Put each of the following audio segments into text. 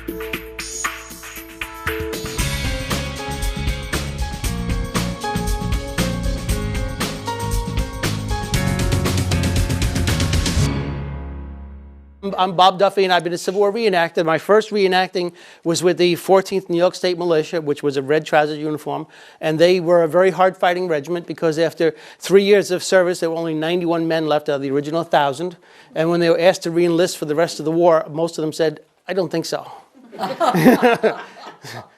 I'm Bob Duffy, and I've been a Civil War reenactor. My first reenacting was with the 14th New York State Militia, which was a red trouser uniform. And they were a very hard-fighting regiment because after 3 years of service, there were only 91 men left out of the original 1,000. And when they were asked to re-enlist for the rest of the war, most of them said, "I don't think so."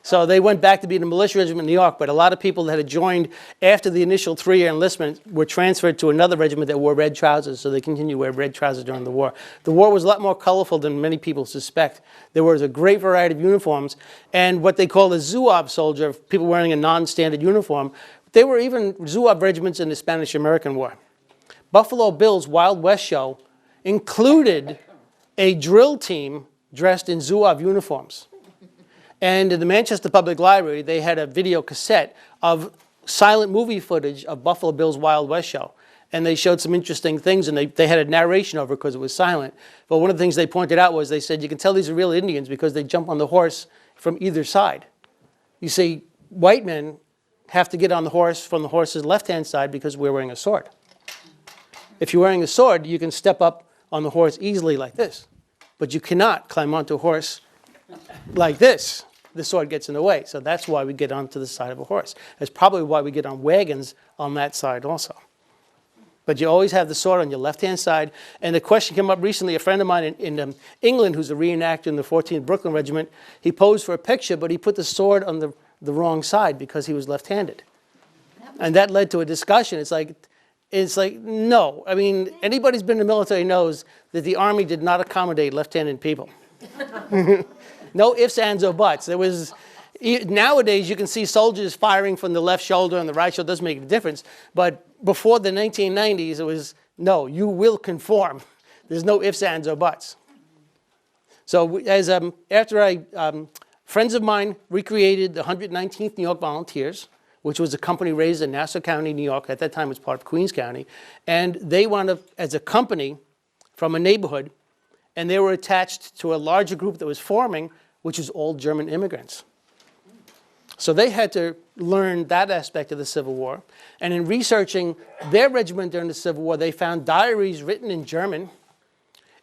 So they went back to being a militia regiment in New York, but a lot of people that had joined after the initial 3-year enlistment were transferred to another regiment that wore red trousers, so they continued to wear red trousers during the war. The war was a lot more colorful than many people suspect. There was a great variety of uniforms, and what they call a Zouave soldier, people wearing a non-standard uniform. There were even Zouave regiments in the Spanish-American War. Buffalo Bill's Wild West show included a drill team dressed in Zouave uniforms. And in the Manchester Public Library, they had a video cassette of silent movie footage of Buffalo Bill's Wild West show. And they showed some interesting things, and they had a narration over it because it was silent. But one of the things they pointed out was they said, you can tell these are real Indians because they jump on the horse from either side. You see, white men have to get on the horse from the horse's left-hand side because we're wearing a sword. If you're wearing a sword, you can step up on the horse easily like this. But you cannot climb onto a horse like this. The sword gets in the way. So that's why we get onto the side of a horse. That's probably why we get on wagons on that side also. But you always have the sword on your left-hand side. And the question came up recently. A friend of mine in England, who's a reenactor in the 14th Brooklyn Regiment, he posed for a picture, but he put the sword on the wrong side because he was left-handed. And that led to a discussion. It's like, no. I mean, anybody who's been in the military knows that the Army did not accommodate left-handed people. No ifs, ands, or buts. There was, nowadays, you can see soldiers firing from the left shoulder and the right shoulder. It doesn't make a difference. But before the 1990s, it was, no, you will conform. There's no ifs, ands, or buts. So friends of mine recreated the 119th New York Volunteers, which was a company raised in Nassau County, New York. At that time, it was part of Queens County. And they wound up as a company from a neighborhood, and they were attached to a larger group that was forming, which was all German immigrants. So they had to learn that aspect of the Civil War. And in researching their regiment during the Civil War, they found diaries written in German,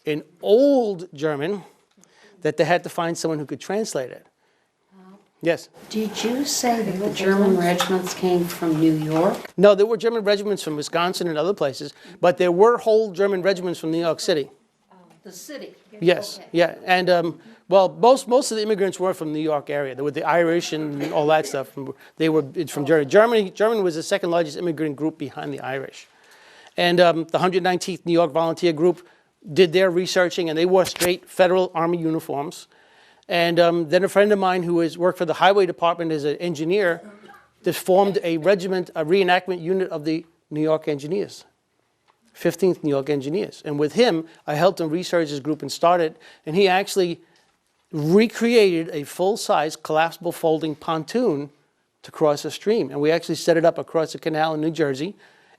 in old German, that they had to find someone who could translate it. Yes? Did you say that the German regiments came from New York? No, there were German regiments from Wisconsin and other places, but there were whole German regiments from New York City. The city? Yes, okay. yeah. And, well, most of the immigrants were from the New York area. There were the Irish and all that stuff. They were from Germany. Germany was the second largest immigrant group behind the Irish. And the 119th New York Volunteer Group did their researching, and they wore straight Federal Army uniforms. And then a friend of mine who worked for the Highway Department as an engineer just formed a regiment, a reenactment unit of the New York Engineers. 15th New York Engineers. And with him, I helped him research his group and start it. And he actually recreated a full-size collapsible folding pontoon to cross a stream. And we actually set it up across a canal in New Jersey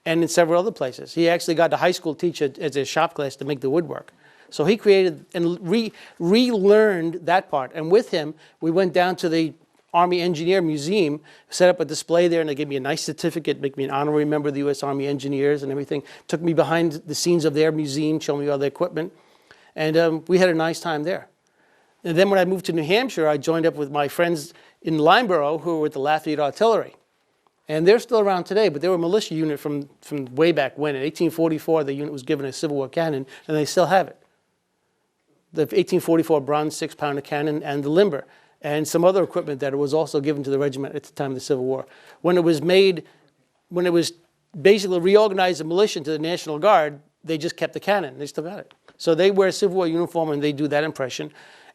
and in several other places. He actually got a high school teacher as a shop class to make the woodwork. So he created and relearned that part. And with him, we went down to the Army Engineer Museum, set up a display there, and they gave me a nice certificate, make me an honorary member of the U.S. Army Engineers and everything. Took me behind the scenes of their museum, showed me all their equipment. And we had a nice time there. And then when I moved to New Hampshire, I joined up with my friends in Lineborough who were with the Lafayette Artillery. And they're still around today, but they were a militia unit from way back when. In 1844, the unit was given a Civil War cannon, and they still have it. The 1844 bronze 6-pounder cannon and the limber, and some other equipment that was also given to the regiment at the time of the Civil War. When it was basically reorganized the militia into the National Guard, they just kept the cannon. They still got it. So they wear a Civil War uniform and they do that impression.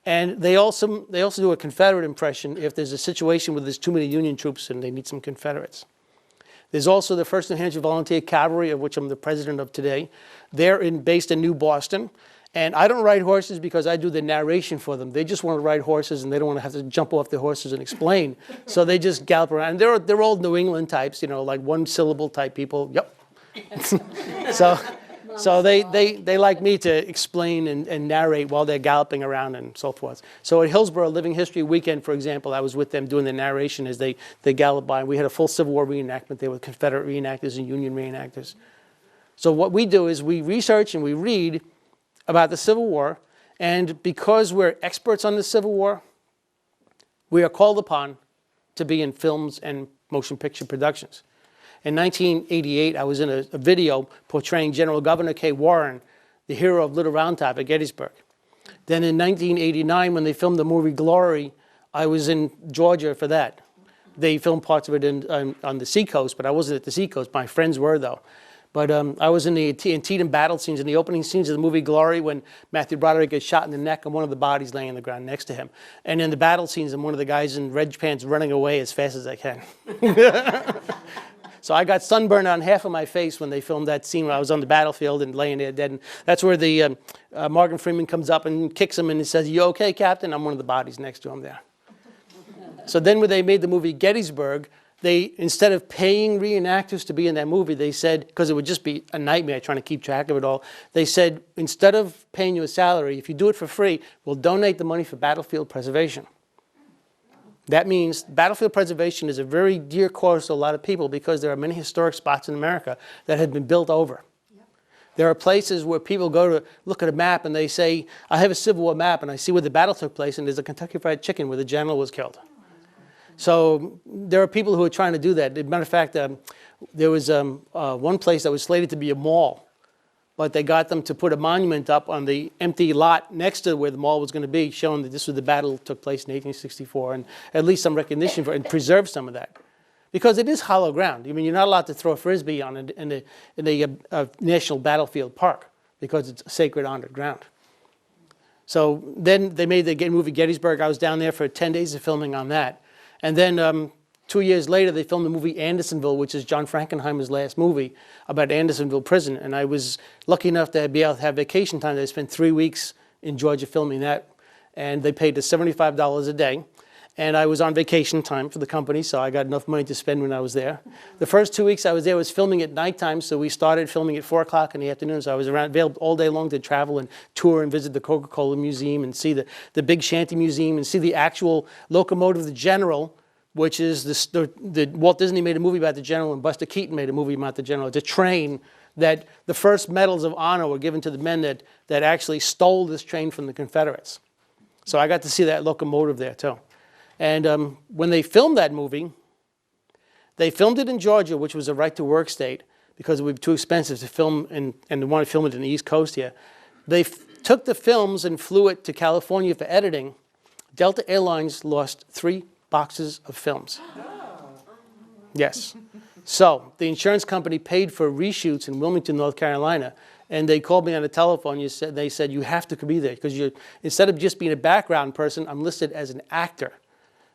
And they also do a Confederate impression if there's a situation where there's too many Union troops and they need some Confederates. There's also the 1st New Hampshire Volunteer Cavalry, of which I'm the president of today. They're based in New Boston. And I don't ride horses because I do the narration for them. They just want to ride horses and they don't want to have to jump off their horses and explain. So they just gallop around. And they're all New England types, like one-syllable type people. Yep. So they like me to explain and narrate while they're galloping around and so forth. So at Hillsborough Living History Weekend, for example, I was with them doing the narration as they galloped by. We had a full Civil War reenactment there with Confederate reenactors and Union reenactors. So what we do is we research and we read about the Civil War, and because we're experts on the Civil War, we are called upon to be in films and motion picture productions. In 1988, I was in a video portraying General Governor K. Warren, the hero of Little Round Top at Gettysburg. Then in 1989, when they filmed the movie Glory, I was in Georgia for that. They filmed parts of it on the seacoast, but I wasn't at the seacoast. My friends were, though. But I was in the Antietam battle scenes, in the opening scenes of the movie Glory, when Matthew Broderick gets shot in the neck and one of the bodies laying on the ground next to him. And in the battle scenes, I'm one of the guys in red pants running away as fast as I can. So I got sunburned on half of my face when they filmed that scene where I was on the battlefield and laying there dead. And that's where the Morgan Freeman comes up and kicks him and he says, "You okay, Captain?" I'm one of the bodies next to him there. So then when they made the movie Gettysburg, they, instead of paying reenactors to be in that movie, they said, because it would just be a nightmare trying to keep track of it all, they said, instead of paying you a salary, if you do it for free, we'll donate the money for battlefield preservation. That means battlefield preservation is a very dear cause to a lot of people because there are many historic spots in America that have been built over. Yep. There are places where people go to look at a map and they say, I have a Civil War map and I see where the battle took place and there's a Kentucky Fried Chicken where the general was killed. So there are people who are trying to do that. As a matter of fact, there was one place that was slated to be a mall, but they got them to put a monument up on the empty lot next to where the mall was going to be, showing that this was the battle that took place in 1864, and at least some recognition for it, and preserve some of that. Because it is hollow ground. I mean, you're not allowed to throw a Frisbee on it in a national battlefield park because it's sacred honored ground. So then they made the movie Gettysburg. I was down there for 10 days of filming on that. And then 2 years later, they filmed the movie Andersonville, which is John Frankenheimer's last movie about Andersonville prison. And I was lucky enough to be able to have vacation time. I spent 3 weeks in Georgia filming that. And they paid us $75 a day. And I was on vacation time for the company, so I got enough money to spend when I was there. The first 2 weeks I was there was filming at nighttime, so we started filming at 4 o'clock in the afternoon. So I was available all day long to travel and tour and visit the Coca-Cola Museum and see the Big Shanty Museum and see the actual locomotive, the General, which is the Walt Disney made a movie about the General and Buster Keaton made a movie about the General. It's a train that the first medals of honor were given to the men that actually stole this train from the Confederates. So I got to see that locomotive there too. And when they filmed that movie, they filmed it in Georgia, which was a right-to-work state, because it would be too expensive to film, and they wanted to film it in the East Coast here. They took the films and flew it to California for editing. Delta Airlines lost 3 boxes of films. Yes. So the insurance company paid for reshoots in Wilmington, North Carolina, and they called me on the telephone. They said, you have to be there, because instead of just being a background person, I'm listed as an actor.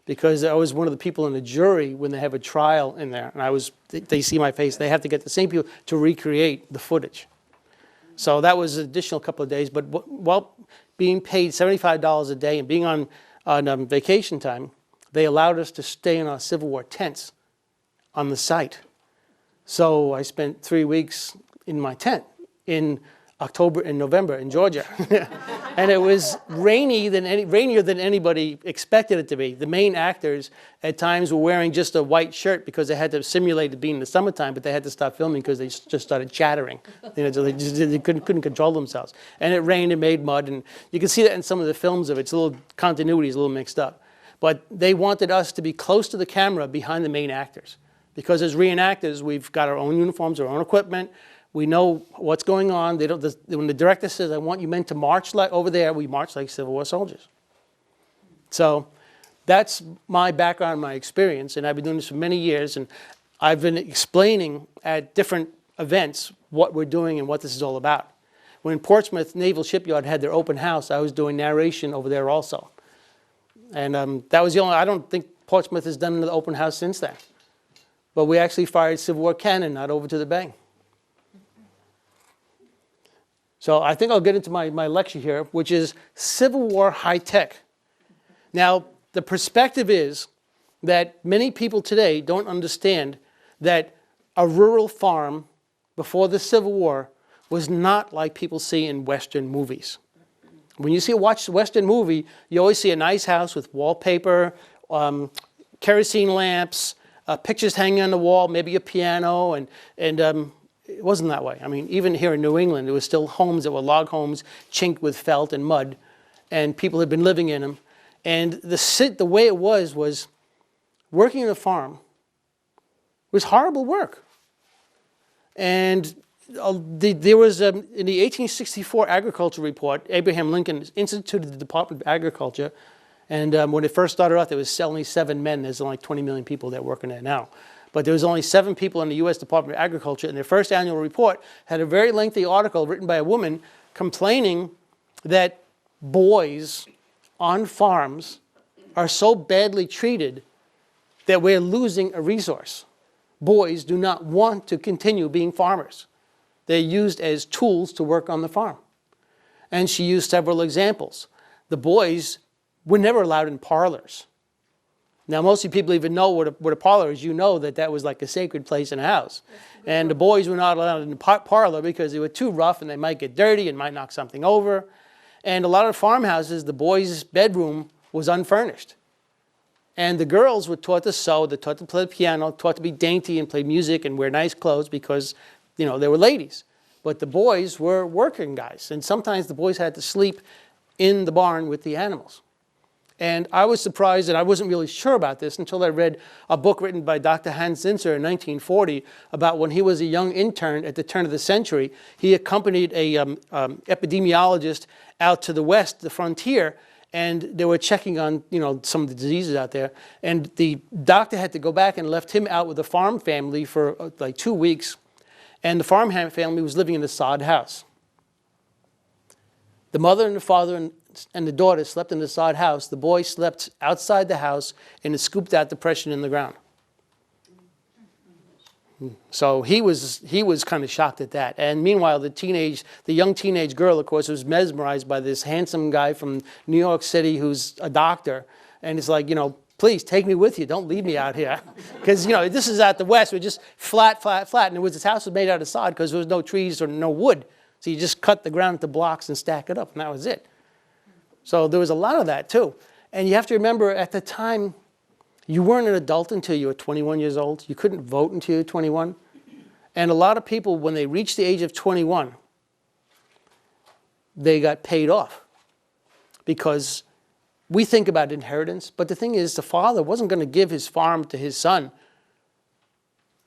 Because I was one of the people in the jury when they have a trial in there, and they see my face. They have to get the same people to recreate the footage. So that was an additional couple of days. But while being paid $75 a day and being on vacation time, they allowed us to stay in our Civil War tents on the site. So I spent 3 weeks in my tent in October and November in Georgia. And it was rainier than anybody expected it to be. The main actors at times were wearing just a white shirt because they had to simulate it being in the summertime, but they had to stop filming because they just started chattering. You know, so they couldn't control themselves. And it rained and made mud, and you can see that in some of the films of it. It's a little, continuity is a little mixed up. But they wanted us to be close to the camera behind the main actors. Because as reenactors, we've got our own uniforms, our own equipment. We know what's going on. When the director says, I want you men to march like over there, we march like Civil War soldiers. So that's my background, my experience, and I've been doing this for many years, and I've been explaining at different events what we're doing and what this is all about. When Portsmouth Naval Shipyard had their open house, I was doing narration over there also. And that was the only, I don't think Portsmouth has done an open house since then. But we actually fired Civil War cannon out over to the bay. So I think I'll get into my lecture here, which is Civil War high tech. Now, the perspective is that many people today don't understand that a rural farm before the Civil War was not like people see in Western movies. When you watch a Western movie, you always see a nice house with wallpaper, kerosene lamps, pictures hanging on the wall, maybe a piano, and it wasn't that way. I mean, even here in New England, there were still homes that were log homes, chinked with felt and mud, and people had been living in them. And the way it was working on a farm was horrible work. And there was, in the 1864 Agriculture Report, Abraham Lincoln instituted the Department of Agriculture. And when it first started out, there was only 7 men. There's only 20 million people that are working there now. But there was only 7 people in the U.S. Department of Agriculture. And their first annual report had a very lengthy article written by a woman complaining that boys on farms are so badly treated that we're losing a resource. Boys do not want to continue being farmers. They're used as tools to work on the farm. And she used several examples. The boys were never allowed in parlors. Now, most of you people even know what a parlor is. You know that was like a sacred place in a house. And the boys were not allowed in the parlor because they were too rough and they might get dirty and might knock something over. And a lot of farmhouses, the boys' bedroom was unfurnished. And the girls were taught to sew, they taught to play the piano, taught to be dainty and play music and wear nice clothes because, they were ladies. But the boys were working guys. And sometimes the boys had to sleep in the barn with the animals. And I was surprised, and I wasn't really sure about this until I read a book written by Dr. Hans Zinser in 1940 about when he was a young intern at the turn of the century. He accompanied a epidemiologist out to the west, the frontier, and they were checking on, some of the diseases out there. And the doctor had to go back and left him out with a farm family for like 2 weeks. And the farm family was living in a sod house. The mother and the father and the daughter slept in the sod house. The boy slept outside the house in a scooped out depression in the ground. So he was kind of shocked at that. And meanwhile, the young teenage girl, of course, was mesmerized by this handsome guy from New York City who's a doctor. And it's like, please take me with you. Don't leave me out here. Because, this is out the West. We're just flat. And this house was made out of sod because there was no trees or no wood. So you just cut the ground into blocks and stack it up, and that was it. So there was a lot of that, too. And you have to remember, at the time, you weren't an adult until you were 21 years old. You couldn't vote until you were 21. And a lot of people, when they reached the age of 21, they got paid off. Because we think about inheritance, but the thing is, the father wasn't going to give his farm to his son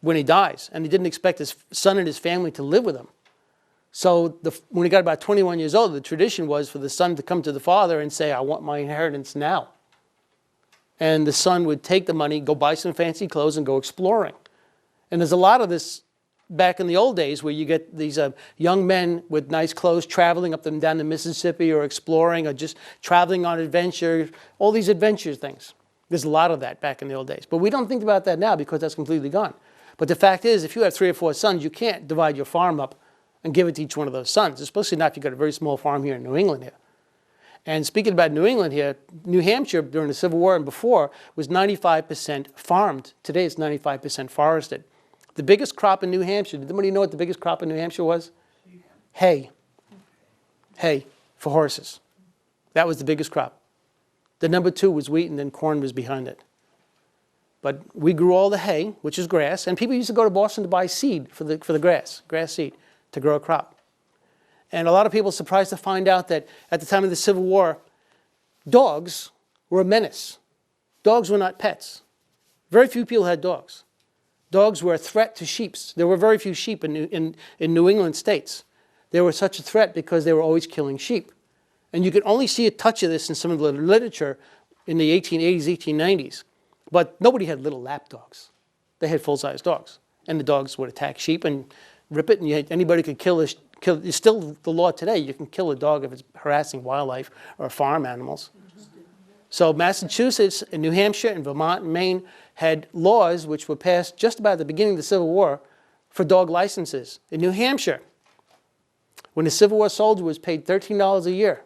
when he dies. And he didn't expect his son and his family to live with him. So when he got about 21 years old, the tradition was for the son to come to the father and say, I want my inheritance now. And the son would take the money, go buy some fancy clothes, and go exploring. And there's a lot of this back in the old days where you get these young men with nice clothes traveling up and down the Mississippi or exploring or just traveling on adventure, all these adventure things. There's a lot of that back in the old days. But we don't think about that now because that's completely gone. But the fact is, if you have 3 or 4 sons, you can't divide your farm up and give it to each one of those sons, especially not if you've got a very small farm here in New England here. And speaking about New England here, New Hampshire during the Civil War and before was 95% farmed. Today it's 95% forested. The biggest crop in New Hampshire, did anybody know what the biggest crop in New Hampshire was? Hay. Hay for horses. That was the biggest crop. The number 2 was wheat, and then corn was behind it. But we grew all the hay, which is grass, and people used to go to Boston to buy seed for the grass seed, to grow a crop. And a lot of people are surprised to find out that at the time of the Civil War, dogs were a menace. Dogs were not pets. Very few people had dogs. Dogs were a threat to sheep. There were very few sheep in New England states. They were such a threat because they were always killing sheep. And you can only see a touch of this in some of the literature in the 1880s, 1890s. But nobody had little lap dogs. They had full-size dogs. And the dogs would attack sheep and rip it, and anybody could kill. It's still the law today. You can kill a dog if it's harassing wildlife or farm animals. So Massachusetts and New Hampshire and Vermont and Maine had laws which were passed just about at the beginning of the Civil War for dog licenses. In New Hampshire, when a Civil War soldier was paid $13 a year,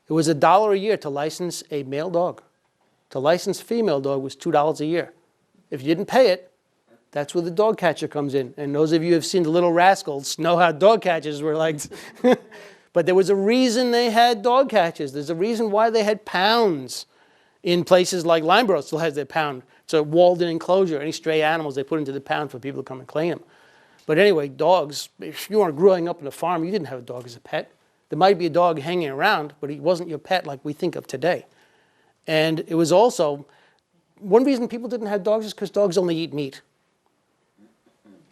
it was $1 a year to license a male dog. To license a female dog was $2 a year. If you didn't pay it, That's where the dog catcher comes in. And those of you who have seen The Little Rascals know how dog catchers were like. But there was a reason they had dog catchers. There's a reason why they had pounds in places like Limeboro still has their pound. It's a walled-in enclosure. Any stray animals they put into the pound for people to come and claim them. But anyway, dogs, if you weren't growing up on a farm, you didn't have a dog as a pet. There might be a dog hanging around, but he wasn't your pet like we think of today. And it was also, one reason people didn't have dogs is because dogs only eat meat.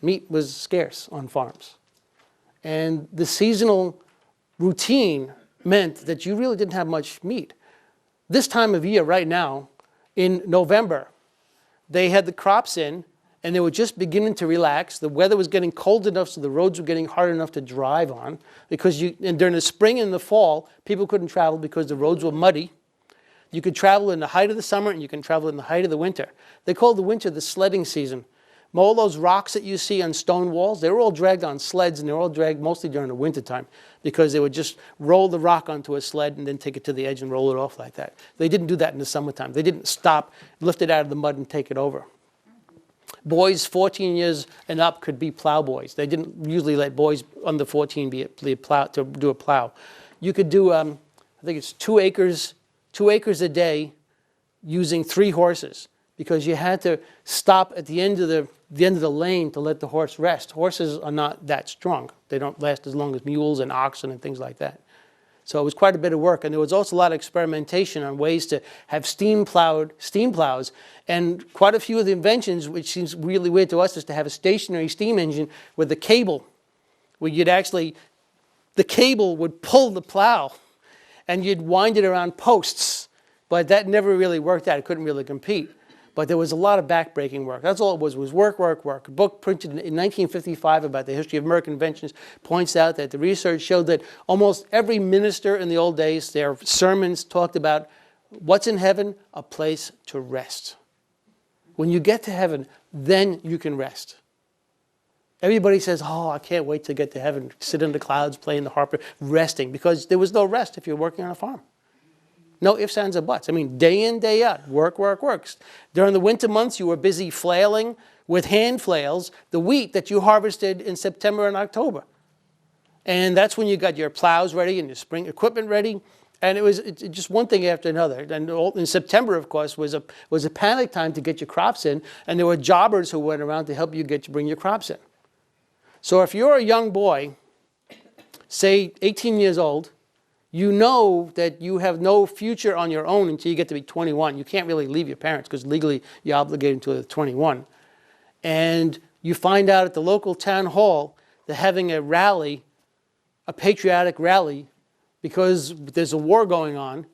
Meat was scarce on farms. And the seasonal routine meant that you really didn't have much meat. This time of year, right now, in November, they had the crops in, and they were just beginning to relax. The weather was getting cold enough, so the roads were getting hard enough to drive on. And during the spring and the fall, people couldn't travel because the roads were muddy. You could travel in the height of the summer, and you can travel in the height of the winter. They called the winter the sledding season. All those rocks that you see on stone walls, they were all dragged on sleds, and they were all dragged mostly during the wintertime because they would just roll the rock onto a sled and then take it to the edge and roll it off like that. They didn't do that in the summertime. They didn't stop, lift it out of the mud and take it over. Boys 14 years and up could be plowboys. They didn't usually let boys under 14 be a plow, to do a plow. You could do, I think it's 2 acres a day using 3 horses because you had to stop at the end of the lane to let the horse rest. Horses are not that strong. They don't last as long as mules and oxen and things like that. So it was quite a bit of work. And there was also a lot of experimentation on ways to have steam plows. And quite a few of the inventions, which seems really weird to us, is to have a stationary steam engine with a cable, where the cable would pull the plow and you'd wind it around posts. But that never really worked out. It couldn't really compete. But there was a lot of backbreaking work. That's all it was work, work, work. A book printed in 1955 about the history of American inventions points out that the research showed that almost every minister in the old days, their sermons talked about what's in heaven, a place to rest. When you get to heaven, then you can rest. Everybody says, oh, I can't wait to get to heaven, sit in the clouds, playing the harp, resting, because there was no rest if you're working on a farm. No ifs, ands, or buts. I mean, day in, day out, work, work, work. During the winter months, you were busy flailing with hand flails the wheat that you harvested in September and October. And that's when you got your plows ready and your spring equipment ready. And it was just one thing after another. And in September, of course, was a panic time to get your crops in. And there were jobbers who went around to help you bring your crops in. So if you're a young boy, say 18 years old, you know that you have no future on your own until you get to be 21. You can't really leave your parents because legally you're obligated until 21. And you find out at the local town hall they're having a rally, a patriotic rally, because there's a war going on.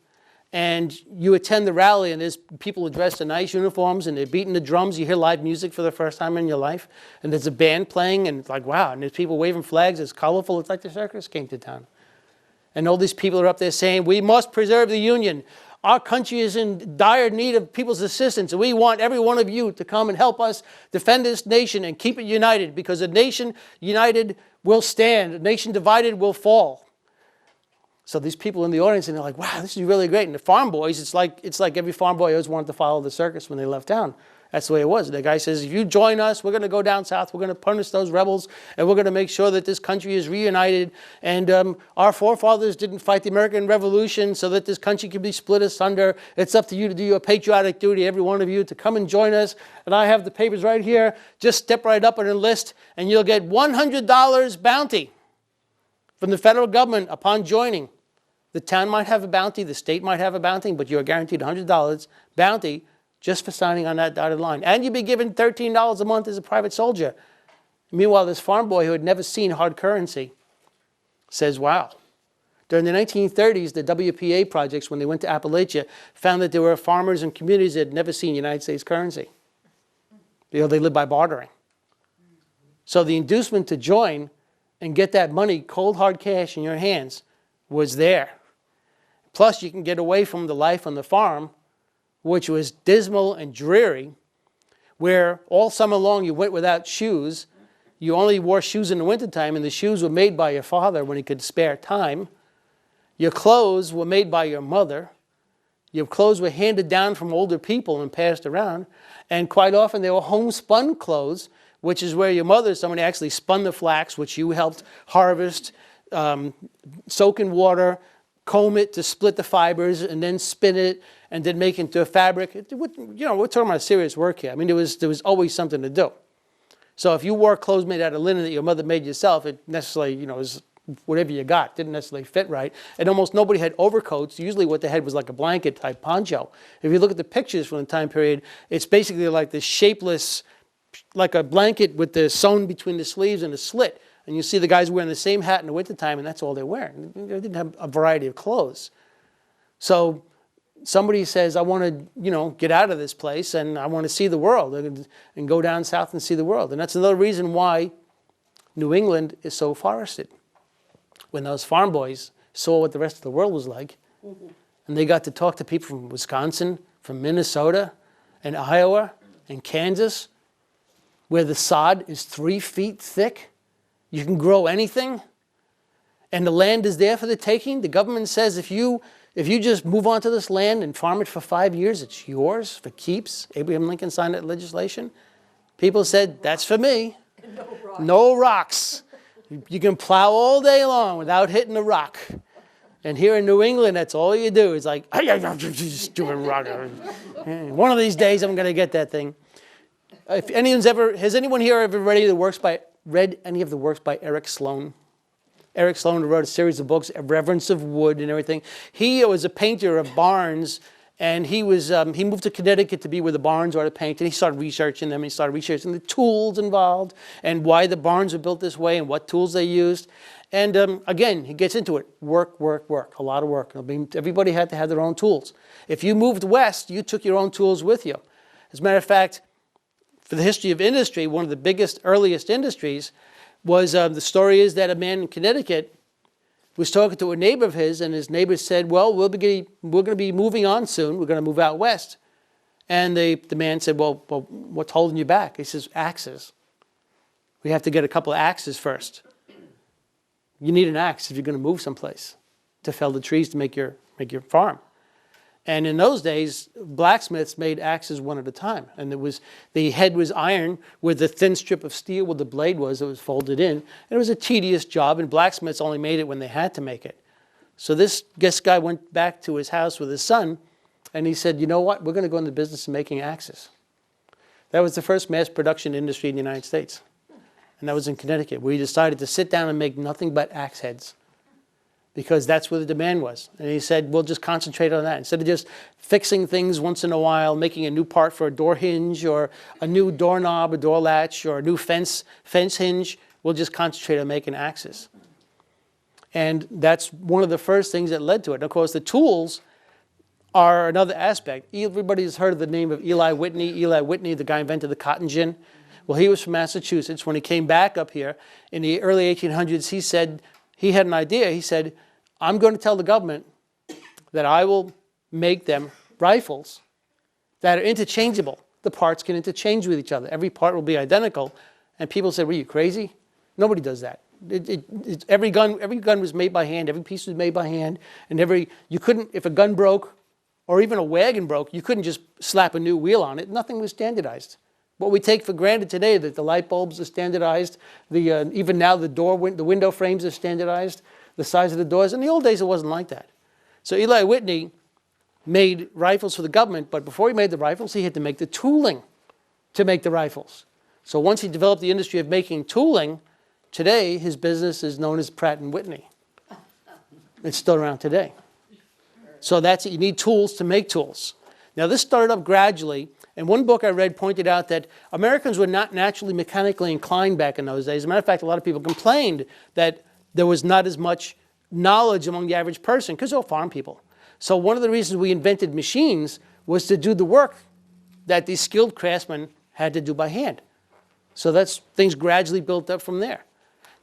And you attend the rally and there's people dressed in nice uniforms and they're beating the drums. You hear live music for the first time in your life. And there's a band playing and it's like, wow. And there's people waving flags. It's colorful. It's like the circus came to town. And all these people are up there saying, we must preserve the Union. Our country is in dire need of people's assistance. And we want every one of you to come and help us defend this nation and keep it united. Because a nation united will stand. A nation divided will fall. So these people in the audience, and they're like, wow, this is really great. And the farm boys, it's like every farm boy always wanted to follow the circus when they left town. That's the way it was. The guy says, if you join us, we're going to go down south. We're going to punish those rebels. And we're going to make sure that this country is reunited. And our forefathers didn't fight the American Revolution so that this country could be split asunder. It's up to you to do your patriotic duty, every one of you, to come and join us. And I have the papers right here. Just step right up and enlist. And you'll get $100 bounty from the federal government upon joining. The town might have a bounty. The state might have a bounty. But you're guaranteed $100 bounty just for signing on that dotted line. And you'd be given $13 a month as a private soldier. Meanwhile, this farm boy who had never seen hard currency says, wow. During the 1930s, the WPA projects, when they went to Appalachia, found that there were farmers and communities that had never seen United States currency. You know, they lived by bartering. So the inducement to join and get that money, cold hard cash in your hands, was there. Plus, you can get away from the life on the farm, which was dismal and dreary, where all summer long you went without shoes. You only wore shoes in the wintertime, and the shoes were made by your father when he could spare time. Your clothes were made by your mother. Your clothes were handed down from older people and passed around. And quite often they were homespun clothes, which is where your mother, somebody actually spun the flax, which you helped harvest, soak in water, comb it to split the fibers, and then spin it, and then make it into a fabric. We're talking about serious work here. I mean, there was always something to do. So if you wore clothes made out of linen that your mother made yourself, it necessarily, was whatever you got. Didn't necessarily fit right. And almost nobody had overcoats. Usually what they had was like a blanket type poncho. If you look at the pictures from the time period, it's basically like this shapeless, like a blanket with the sewn between the sleeves and a slit. And you see the guys wearing the same hat in the wintertime, and that's all they're wearing. They didn't have a variety of clothes. So somebody says, I want to, get out of this place, and I want to see the world, and go down south and see the world. And that's another reason why New England is so forested. When those farm boys saw what the rest of the world was like, and they got to talk to people from Wisconsin, from Minnesota, and Iowa, and Kansas, where the sod is 3 feet thick, you can grow anything, and the land is there for the taking. The government says if you just move onto this land and farm it for 5 years, it's yours for keeps. Abraham Lincoln signed that legislation. People said, that's for me. No rocks. You can plow all day long without hitting a rock. And here in New England, that's all you do. It's like, stupid rock. One of these days, I'm going to get that thing. If has anyone here ever read any of the works by Eric Sloane? Eric Sloane wrote a series of books, Reverence of Wood and everything. He was a painter of barns, and he moved to Connecticut to be where the barns are to paint, and he started researching them. He started researching the tools involved and why the barns were built this way and what tools they used. And again, he gets into it. Work, a lot of work. Everybody had to have their own tools. If you moved west, you took your own tools with you. As a matter of fact, for the history of industry, one of the biggest, earliest industries was, the story is that a man in Connecticut was talking to a neighbor of his, and his neighbor said, well, we're going to be moving on soon. We're going to move out west. And the man said, well, what's holding you back? He says, axes. We have to get a couple of axes first. You need an axe if you're going to move someplace to fell the trees to make your farm. And in those days, blacksmiths made axes one at a time. And the head was iron with a thin strip of steel where the blade was that was folded in. And it was a tedious job, and blacksmiths only made it when they had to make it. So this guy went back to his house with his son, and he said, you know what? We're going to go into the business of making axes. That was the first mass production industry in the United States. And that was in Connecticut, where he decided to sit down and make nothing but axe heads, because that's where the demand was. And he said, we'll just concentrate on that. Instead of just fixing things once in a while, making a new part for a door hinge or a new doorknob, a door latch, or a new fence hinge, we'll just concentrate on making axes. And that's one of the first things that led to it. And of course, the tools are another aspect. Everybody's heard of the name of Eli Whitney. Eli Whitney, the guy who invented the cotton gin. Well, he was from Massachusetts. When he came back up here in the early 1800s, he said, he had an idea. He said, I'm going to tell the government that I will make them rifles that are interchangeable. The parts can interchange with each other. Every part will be identical. And people said, were you crazy? Nobody does that. Every gun was made by hand. Every piece was made by hand. And you couldn't, if a gun broke or even a wagon broke, you couldn't just slap a new wheel on it. Nothing was standardized. What we take for granted today, that the light bulbs are standardized, even now the window frames are standardized, the size of the doors. In the old days, it wasn't like that. So Eli Whitney made rifles for the government, but before he made the rifles, he had to make the tooling to make the rifles. So once he developed the industry of making tooling, today his business is known as Pratt & Whitney. It's still around today. So that's it. You need tools to make tools. Now this started up gradually. And one book I read pointed out that Americans were not naturally mechanically inclined back in those days. As a matter of fact, a lot of people complained that there was not as much knowledge among the average person because they're all farm people. So one of the reasons we invented machines was to do the work that these skilled craftsmen had to do by hand. So that's things gradually built up from there.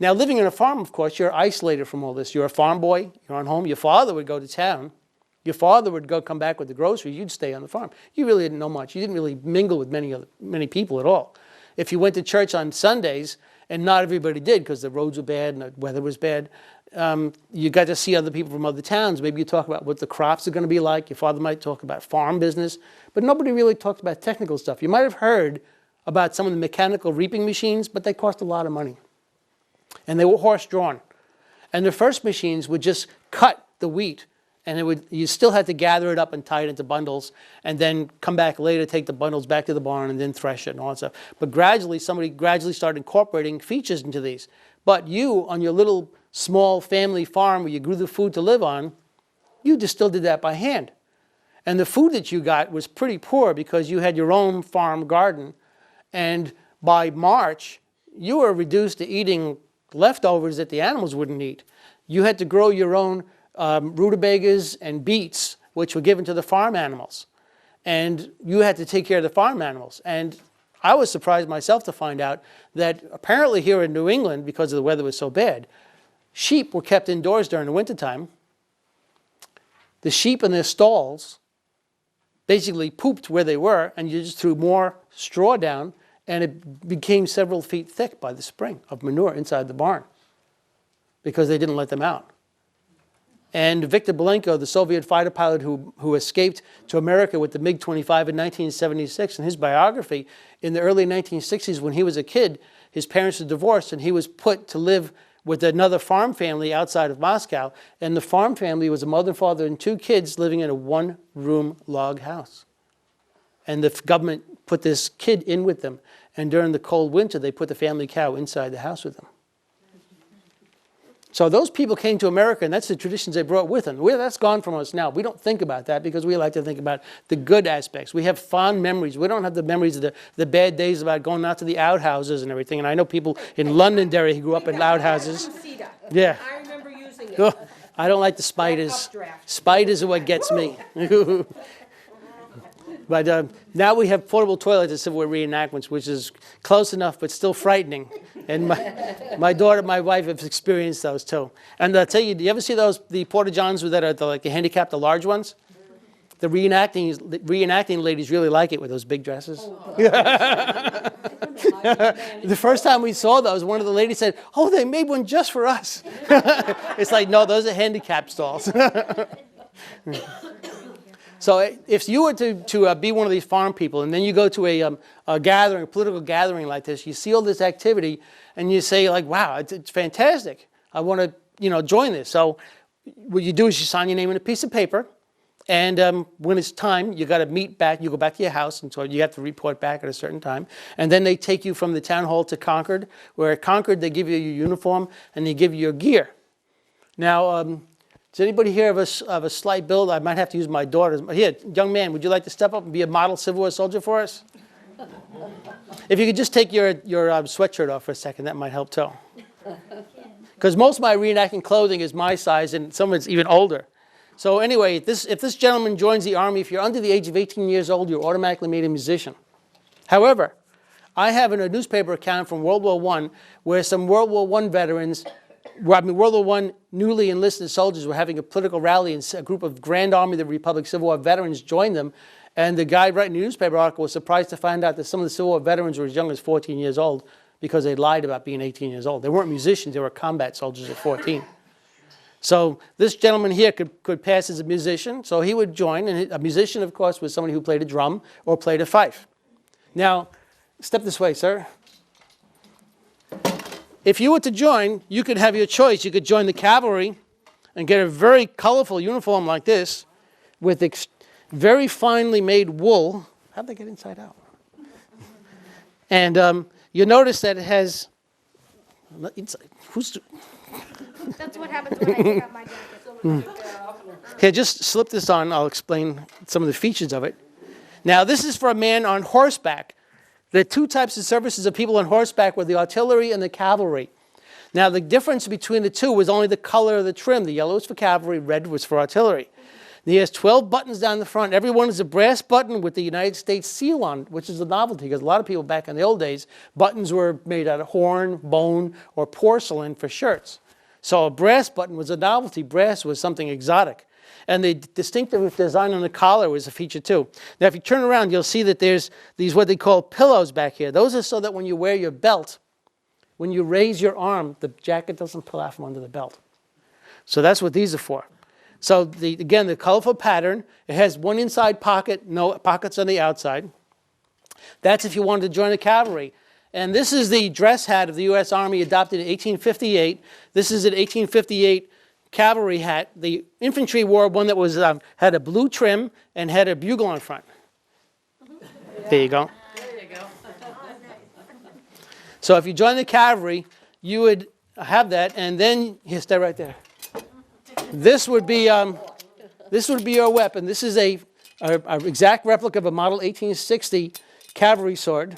Now, living in a farm, of course, you're isolated from all this. You're a farm boy. You're on home. Your father would go to town. Your father would come back with the groceries. You'd stay on the farm. You really didn't know much. You didn't really mingle with many people at all. If you went to church on Sundays, and not everybody did because the roads were bad and the weather was bad, you got to see other people from other towns. Maybe you talk about what the crops are going to be like. Your father might talk about farm business, but nobody really talked about technical stuff. You might have heard about some of the mechanical reaping machines, but they cost a lot of money. And they were horse-drawn. And the first machines would just cut the wheat, and you still had to gather it up and tie it into bundles, and then come back later, take the bundles back to the barn, and then thresh it and all that stuff. But somebody gradually started incorporating features into these. But you, on your little small family farm where you grew the food to live on, you just still did that by hand. And the food that you got was pretty poor because you had your own farm garden. And by March, you were reduced to eating leftovers that the animals wouldn't eat. You had to grow your own rutabagas and beets, which were given to the farm animals. And you had to take care of the farm animals. And I was surprised myself to find out that apparently here in New England, because the weather was so bad, sheep were kept indoors during the wintertime. The sheep in their stalls basically pooped where they were, and you just threw more straw down, and it became several feet thick by the spring of manure inside the barn because they didn't let them out. And Victor Belenko, the Soviet fighter pilot who escaped to America with the MiG-25 in 1976, in his biography, in the early 1960s when he was a kid, his parents were divorced and he was put to live with another farm family outside of Moscow. And the farm family was a mother, father, and 2 kids living in a one-room log house. And the government put this kid in with them. And during the cold winter, they put the family cow inside the house with them. So those people came to America, and that's the traditions they brought with them. That's gone from us now. We don't think about that because we like to think about the good aspects. We have fond memories. We don't have the memories of the bad days about going out to the outhouses and everything. And I know people in Londonderry who grew up in outhouses. Yeah. I remember using it. I don't like the spiders. Spiders are what gets me. But now we have portable toilets at Civil War reenactments, which is close enough but still frightening. And my daughter, my wife have experienced those too. And I'll tell you, do you ever see the porta-johns that are like the handicapped, the large ones? The reenacting ladies really like it with those big dresses. The first time we saw those, one of the ladies said, "Oh, they made one just for us." It's like, no, those are handicapped stalls. So if you were to be one of these farm people, and then you go to a gathering, a political gathering like this, you see all this activity, and you say, like, wow, it's fantastic. I want to, join this. So what you do is you sign your name on a piece of paper, and when it's time, you got to meet back. You go back to your house, and so you have to report back at a certain time. And then they take you from the town hall to Concord, where at Concord they give you your uniform, and they give you your gear. Now, does anybody here of a slight build? I might have to use my daughter's. Here, young man, would you like to step up and be a model Civil War soldier for us? If you could just take your sweatshirt off for a second, that might help too. Because most of my reenacting clothing is my size, and some of it's even older. So anyway, if this gentleman joins the Army, if you're under the age of 18 years old, you're automatically made a musician. However, I have a newspaper account from World War I where some World War I veterans, World War I newly enlisted soldiers were having a political rally, and a group of Grand Army of the Republic Civil War veterans joined them. And the guy writing the newspaper article was surprised to find out that some of the Civil War veterans were as young as 14 years old because they lied about being 18 years old. They weren't musicians, they were combat soldiers at 14. So this gentleman here could pass as a musician, so he would join. And a musician, of course, was somebody who played a drum or played a fife. Now, step this way, sir. If you were to join, you could have your choice. You could join the cavalry and get a very colorful uniform like this with very finely made wool. How'd they get inside out? And you'll notice that it has inside. That's what happens when I take out my jacket. Okay, just slip this on. I'll explain some of the features of it. Now, this is for a man on horseback. There are 2 types of services of people on horseback with the artillery and the cavalry. Now, the difference between the 2 was only the color of the trim. The yellow was for cavalry, red was for artillery. And he has 12 buttons down the front. Every one is a brass button with the United States seal on, which is a novelty because a lot of people back in the old days, buttons were made out of horn, bone, or porcelain for shirts. So a brass button was a novelty. Brass was something exotic. And the distinctive design on the collar was a feature too. Now, if you turn around, you'll see that there's these what they call pillows back here. Those are so that when you wear your belt, when you raise your arm, the jacket doesn't pull out from under the belt. So that's what these are for. So again, the colorful pattern, it has one inside pocket, no pockets on the outside. That's if you wanted to join the cavalry. And this is the dress hat of the U.S. Army adopted in 1858. This is an 1858 cavalry hat. The infantry wore one that was had a blue trim and had a bugle on front. There you go. So if you join the cavalry, you would have that, and then you stay right there. This would be your weapon. This is a exact replica of a model 1860 Cavalry Sword.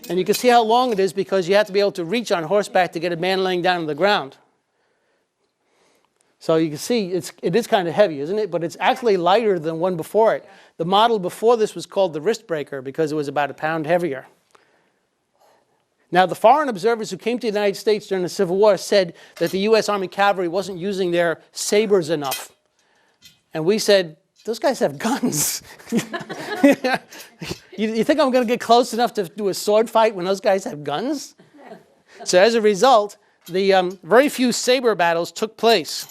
And you can see how long it is because you have to be able to reach on horseback to get a man laying down on the ground. So you can see it is kind of heavy, isn't it? But it's actually lighter than one before it. The model before this was called the wrist breaker because it was about a pound heavier. Now, the foreign observers who came to the United States during the Civil War said that the U.S. Army Cavalry wasn't using their sabers enough. And we said, those guys have guns. You think I'm going to get close enough to do a sword fight when those guys have guns? So as a result, the very few saber battles took place.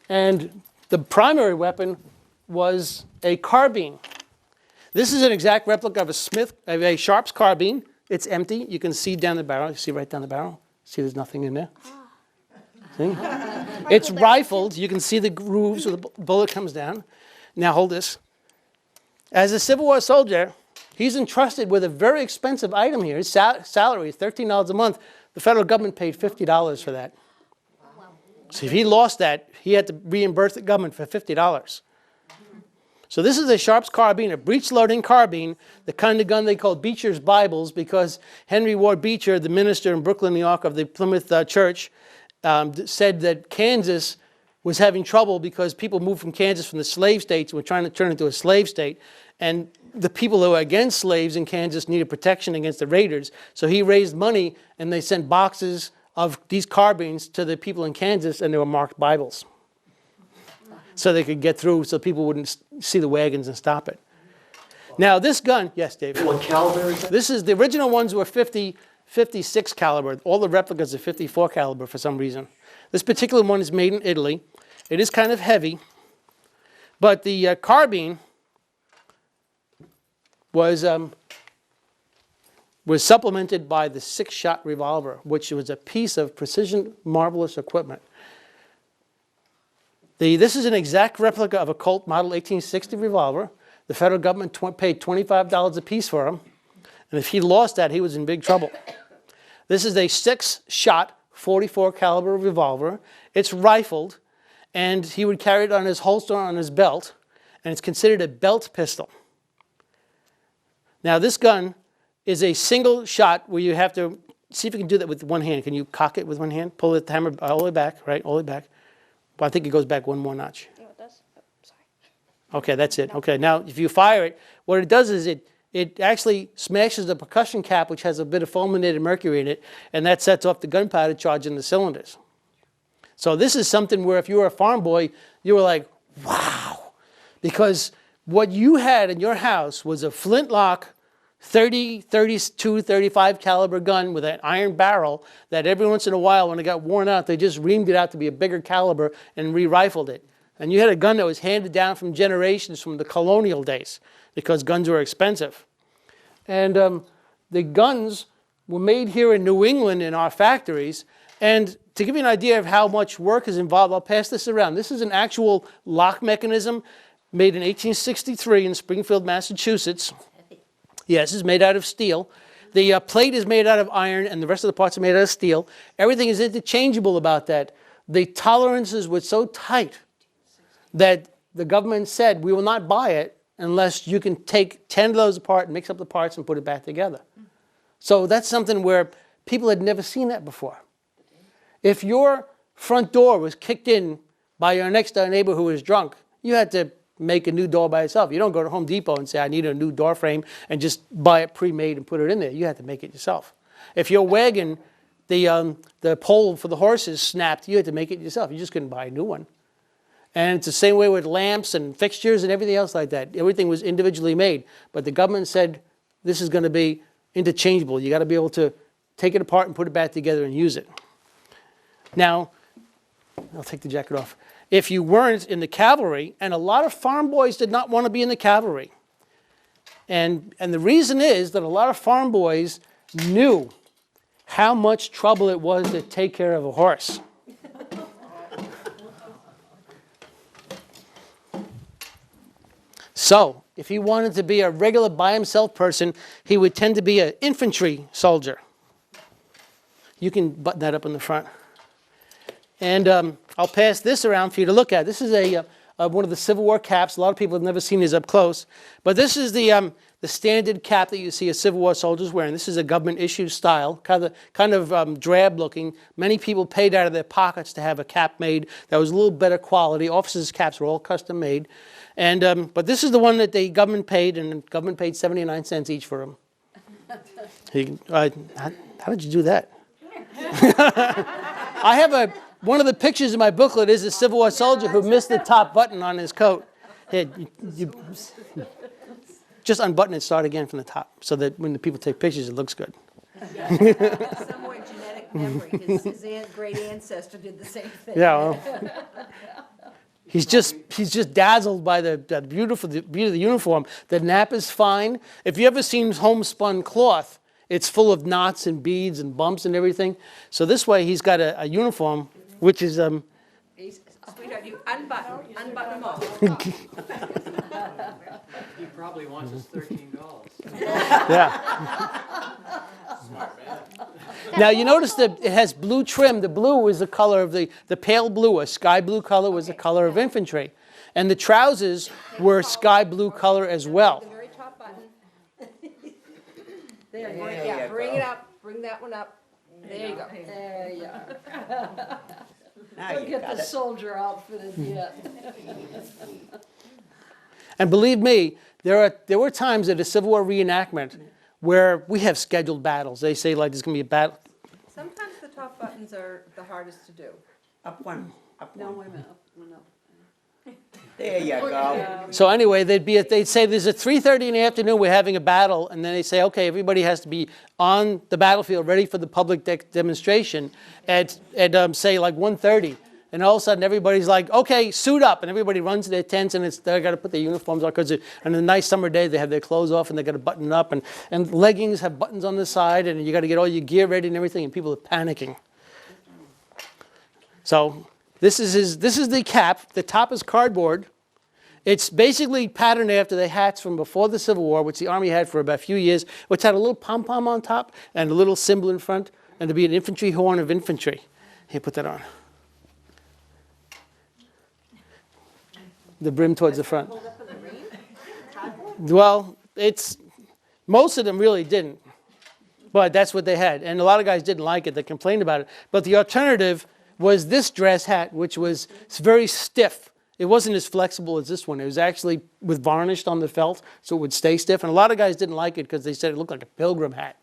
And the primary weapon was a carbine. This is an exact replica of a Sharp's carbine. It's empty. You can see down the barrel. You see right down the barrel? See there's nothing in there? See? It's rifled. You can see the grooves where the bullet comes down. Now hold this. As a Civil War soldier, he's entrusted with a very expensive item here. His salary is $13 a month. The federal government paid $50 for that. So if he lost that, he had to reimburse the government for $50. So this is a Sharp's carbine, a breech-loading carbine, the kind of gun they called Beecher's Bibles because Henry Ward Beecher, the minister in Brooklyn, New York of the Plymouth Church, said that Kansas was having trouble because people moved from Kansas from the slave states and were trying to turn it into a slave state. And the people who were against slaves in Kansas needed protection against the raiders. So he raised money and they sent boxes of these carbines to the people in Kansas and they were marked Bibles. So they could get through so people wouldn't see the wagons and stop it. Now this gun, yes, Dave. What caliber is that? This is, the original ones were 56 caliber. All the replicas are 54 caliber for some reason. This particular one is made in Italy. It is kind of heavy. But the carbine was supplemented by the 6-shot revolver, which was a piece of precision, marvelous equipment. This is an exact replica of a Colt Model 1860 revolver. The federal government paid $25 a piece for him. And if he lost that, he was in big trouble. This is a 6-shot, 44 caliber revolver. It's rifled, and he would carry it on his holster on his belt, and it's considered a belt pistol. Now, this gun is a single shot where you have to see if you can do that with one hand. Can you cock it with one hand? Pull the hammer all the way back, right? All the way back. Well, I think it goes back one more notch. Oh, it does? Oh, sorry. Okay, that's it. Okay, now if you fire it, what it does is it actually smashes the percussion cap, which has a bit of fulminated mercury in it, and that sets off the gunpowder charge in the cylinders. So this is something where if you were a farm boy, you were like, wow. Because what you had in your house was a flintlock 30, 32, 35 caliber gun with an iron barrel that every once in a while when it got worn out, they just reamed it out to be a bigger caliber and re-rifled it. And you had a gun that was handed down from generations from the colonial days because guns were expensive. And the guns were made here in New England in our factories. And to give you an idea of how much work is involved, I'll pass this around. This is an actual lock mechanism made in 1863 in Springfield, Massachusetts. Yes, it's made out of steel. The plate is made out of iron, and the rest of the parts are made out of steel. Everything is interchangeable about that. The tolerances were so tight that the government said, we will not buy it unless you can take 10 of those apart, mix up the parts, and put it back together. So that's something where people had never seen that before. If your front door was kicked in by your next door neighbor who was drunk, you had to make a new door by yourself. You don't go to Home Depot and say, I need a new door frame and just buy it pre-made and put it in there. You have to make it yourself. If your wagon, the pole for the horses snapped, you had to make it yourself. You just couldn't buy a new one. And it's the same way with lamps and fixtures and everything else like that. Everything was individually made. But the government said, this is going to be interchangeable. You got to be able to take it apart and put it back together and use it. Now, I'll take the jacket off. If you weren't in the cavalry, and a lot of farm boys did not want to be in the cavalry. And the reason is that a lot of farm boys knew how much trouble it was to take care of a horse. So, if he wanted to be a regular by himself person, he would tend to be an infantry soldier. You can button that up in the front. And I'll pass this around for you to look at. This is one of the Civil War caps. A lot of people have never seen these up close. But this is the standard cap that you see a Civil War soldiers wearing. This is a government issued style, kind of drab looking. Many people paid out of their pockets to have a cap made that was a little better quality. Officers' caps were all custom made. And but this is the one that the government paid, and the government paid 79 cents each for them. How did you do that? I have one of the pictures in my booklet is a Civil War soldier who missed the top button on his coat. Here, you just unbutton it, start again from the top, so that when the people take pictures, it looks good. Somewhere genetic memory. His great ancestor did the same thing. Yeah. Well, he's just dazzled by the beauty of the uniform. The nap is fine. If you ever seen homespun cloth, it's full of knots and beads and bumps and everything. So this way, he's got a uniform, which is Sweetheart, you unbutton them all. He probably wants his $13. yeah. Now you notice that it has blue trim. The blue is the color of the pale blue. A sky blue color was the color of infantry. And the trousers were sky blue color as well. The very top button. There, bring it up. Bring that one up. There you go. There you go. Now Look you at got the it. soldier outfitted yet. And believe me, there were times at a Civil War reenactment where we have scheduled battles. They say like there's going to be a battle. Sometimes the top buttons are the hardest to do. Up one, up No, one. wait a minute. No. There you go. So anyway, they'd say there's a 3:30 in the afternoon, we're having a battle, and then they say, okay, everybody has to be on the battlefield ready for the public demonstration at say like 1:30. And all of a sudden everybody's like, okay, suit up, and everybody runs to their tents, and they got to put their uniforms on because on a nice summer day they have their clothes off and they got to button up, and leggings have buttons on the side, and you got to get all your gear ready and everything, and people are panicking. So this is the cap. The top is cardboard. It's basically patterned after the hats from before the Civil War, which the Army had for about a few years, which had a little pom-pom on top and a little symbol in front, and to be an infantry horn of infantry. Here, put that on. The brim towards the front. Well, most of them really didn't, but that's what they had. And a lot of guys didn't like it. They complained about it. But the alternative was this dress hat, which was very stiff. It wasn't as flexible as this one. It was actually with varnished on the felt, so it would stay stiff. And a lot of guys didn't like it because they said it looked like a pilgrim hat.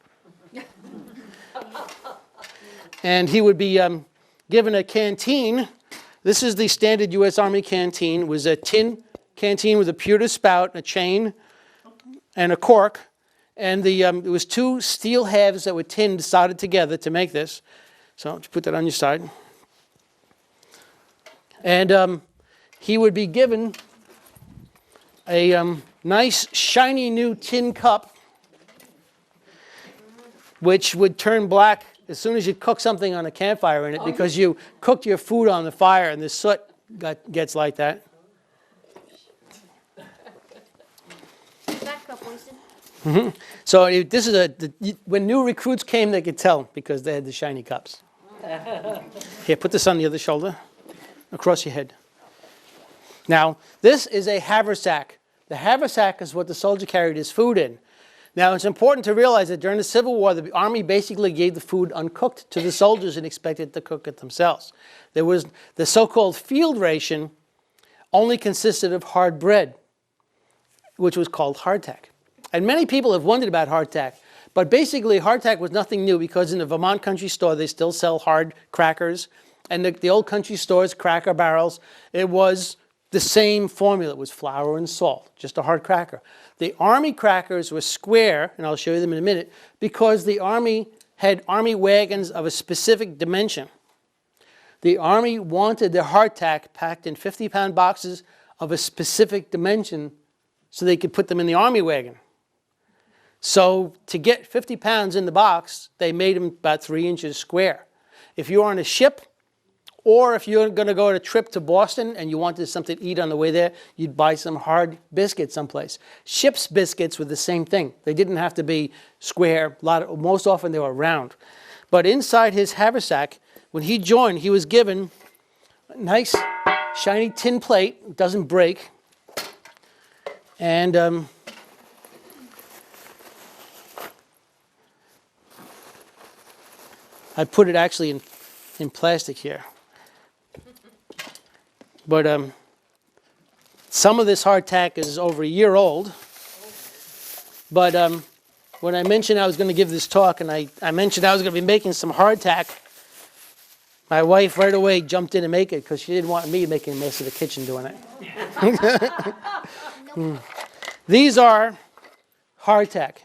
And he would be given a canteen. This is the standard U.S. Army canteen. It was a tin canteen with a pewter spout, a chain, and a cork. And it was two steel halves that were tinned, soldered together to make this. So just put that on your side. And he would be given a nice, shiny new tin cup, which would turn black as soon as you cook something on a campfire in it, because you cooked your food on the fire and the soot gets like that. That cup wasted. So this is when new recruits came, they could tell because they had the shiny cups. Here, put this on the other shoulder, across your head. Now, this is a haversack. The haversack is what the soldier carried his food in. Now, it's important to realize that during the Civil War, the Army basically gave the food uncooked to the soldiers and expected to cook it themselves. There was the so-called field ration only consisted of hard bread, which was called hardtack. And many people have wondered about hardtack, but basically hardtack was nothing new because in the Vermont country store, they still sell hard crackers. And the old country stores, Cracker Barrels, it was the same formula. It was flour and salt, just a hard cracker. The Army crackers were square, and I'll show you them in a minute, because the Army had Army wagons of a specific dimension. The Army wanted their hardtack packed in 50-pound boxes of a specific dimension so they could put them in the Army wagon. So to get 50 pounds in the box, they made them about 3 inches square. If you're on a ship, or if you're going to go on a trip to Boston and you wanted something to eat on the way there, you'd buy some hard biscuits someplace. Ship's biscuits were the same thing. They didn't have to be square. Most often they were round. But inside his haversack, when he joined, he was given a nice shiny tin plate. It doesn't break. And I put it actually in plastic here. But some of this hardtack is over a year old. But when I mentioned I was going to give this talk, and I mentioned I was going to be making some hardtack, my wife right away jumped in to make it because she didn't want me making a mess of the kitchen doing it. These are hardtack.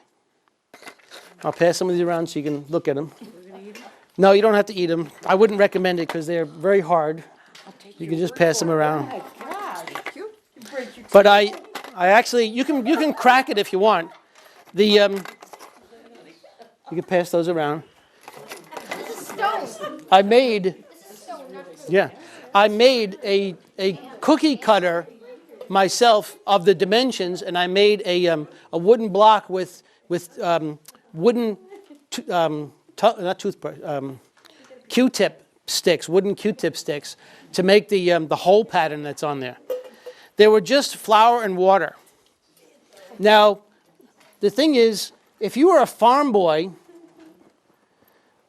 I'll pass some of these around so you can look at them. No, you don't have to eat them. I wouldn't recommend it because they're very hard. You can just pass them around. But I actually, you can crack it if you want. You can pass those around. I made a cookie cutter myself of the dimensions, and I made a wooden block with wooden Q-tip sticks, wooden Q-tip sticks, to make the hole pattern that's on there. They were just flour and water. Now, the thing is, if you were a farm boy,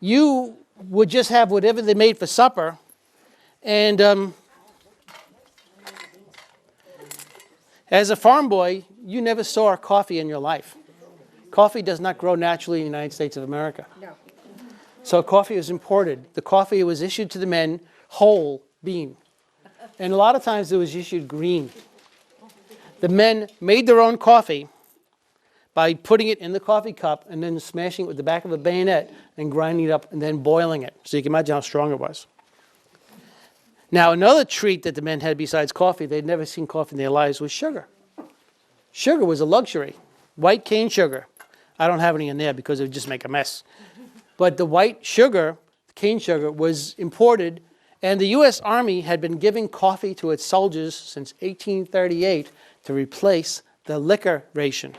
you would just have whatever they made for supper, and as a farm boy, you never saw coffee in your life. Coffee does not grow naturally in the United States of America. No. So coffee was imported. The coffee was issued to the men whole bean. And a lot of times it was issued green. The men made their own coffee by putting it in the coffee cup and then smashing it with the back of a bayonet and grinding it up and then boiling it. So you can imagine how strong it was. Now, another treat that the men had besides coffee, they'd never seen coffee in their lives, was sugar. Sugar was a luxury. White cane sugar. I don't have any in there because it would just make a mess. But the white sugar, cane sugar, was imported, and the U.S. Army had been giving coffee to its soldiers since 1838 to replace the liquor ration,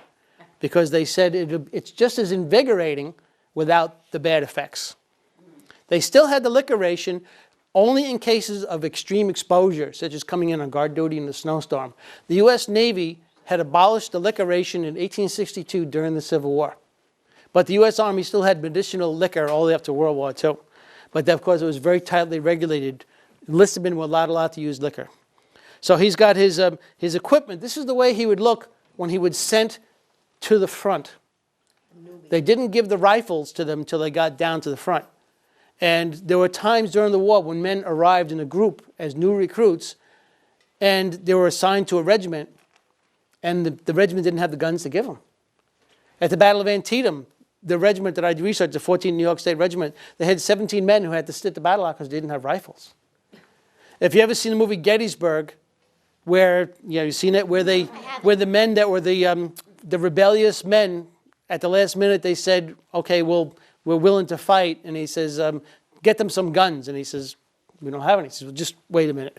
because they said it's just as invigorating without the bad effects. They still had the liquor ration only in cases of extreme exposure, such as coming in on guard duty in a snowstorm. The U.S. Navy had abolished the liquor ration in 1862 during the Civil War. But the U.S. Army still had medicinal liquor all the way up to World War II. But of course, it was very tightly regulated. Enlisted men were allowed to use liquor. So he's got his equipment. This is the way he would look when he was sent to the front. They didn't give the rifles to them until they got down to the front. And there were times during the war when men arrived in a group as new recruits, and they were assigned to a regiment, and the regiment didn't have the guns to give them. At the Battle of Antietam, the regiment that I researched, the 14th New York State Regiment, they had 17 men who had to sit the battle out because they didn't have rifles. If you ever seen the movie Gettysburg, where, you've seen it, where the men that were the rebellious men, at the last minute they said, okay, we're willing to fight, and he says, get them some guns, and he says, we don't have any. He says, well, just wait a minute.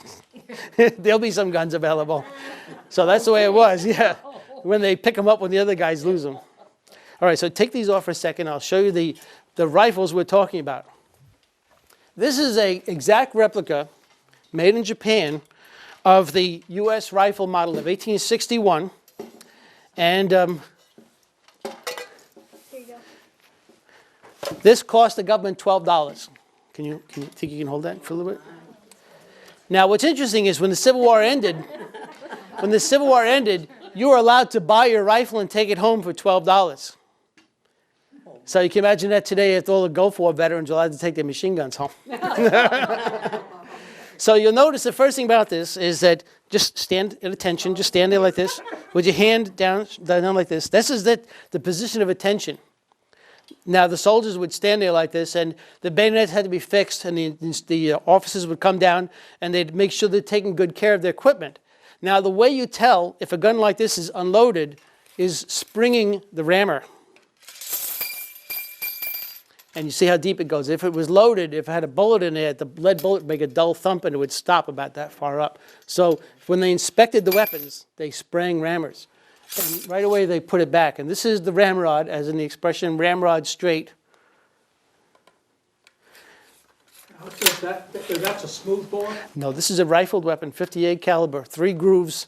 There'll be some guns available. So that's the way it was, yeah. When they pick them up when the other guys lose them. All right, so take these off for a second. I'll show you the rifles we're talking about. This is an exact replica made in Japan of the U.S. rifle model of 1861. And Here you go. this cost the government $12. Can you think you can hold that for a little bit? Now, what's interesting is when the Civil War ended, you were allowed to buy your rifle and take it home for $12. So you can imagine that today if all the Gulf War veterans are allowed to take their machine guns home. So you'll notice the first thing about this is that just stand at attention, just stand there like this, with your hand down like this. This is the position of attention. Now the soldiers would stand there like this, and the bayonets had to be fixed, and the officers would come down, and they'd make sure they're taking good care of their equipment. Now the way you tell if a gun like this is unloaded is springing the rammer. And you see how deep it goes. If it was loaded, if it had a bullet in it, the lead bullet would make a dull thump and it would stop about that far up. So when they inspected the weapons, they sprang rammers. And right away they put it back. And this is the ramrod, as in the expression ramrod straight. That's a smooth bore? No, this is a rifled weapon, 58 caliber, 3 grooves,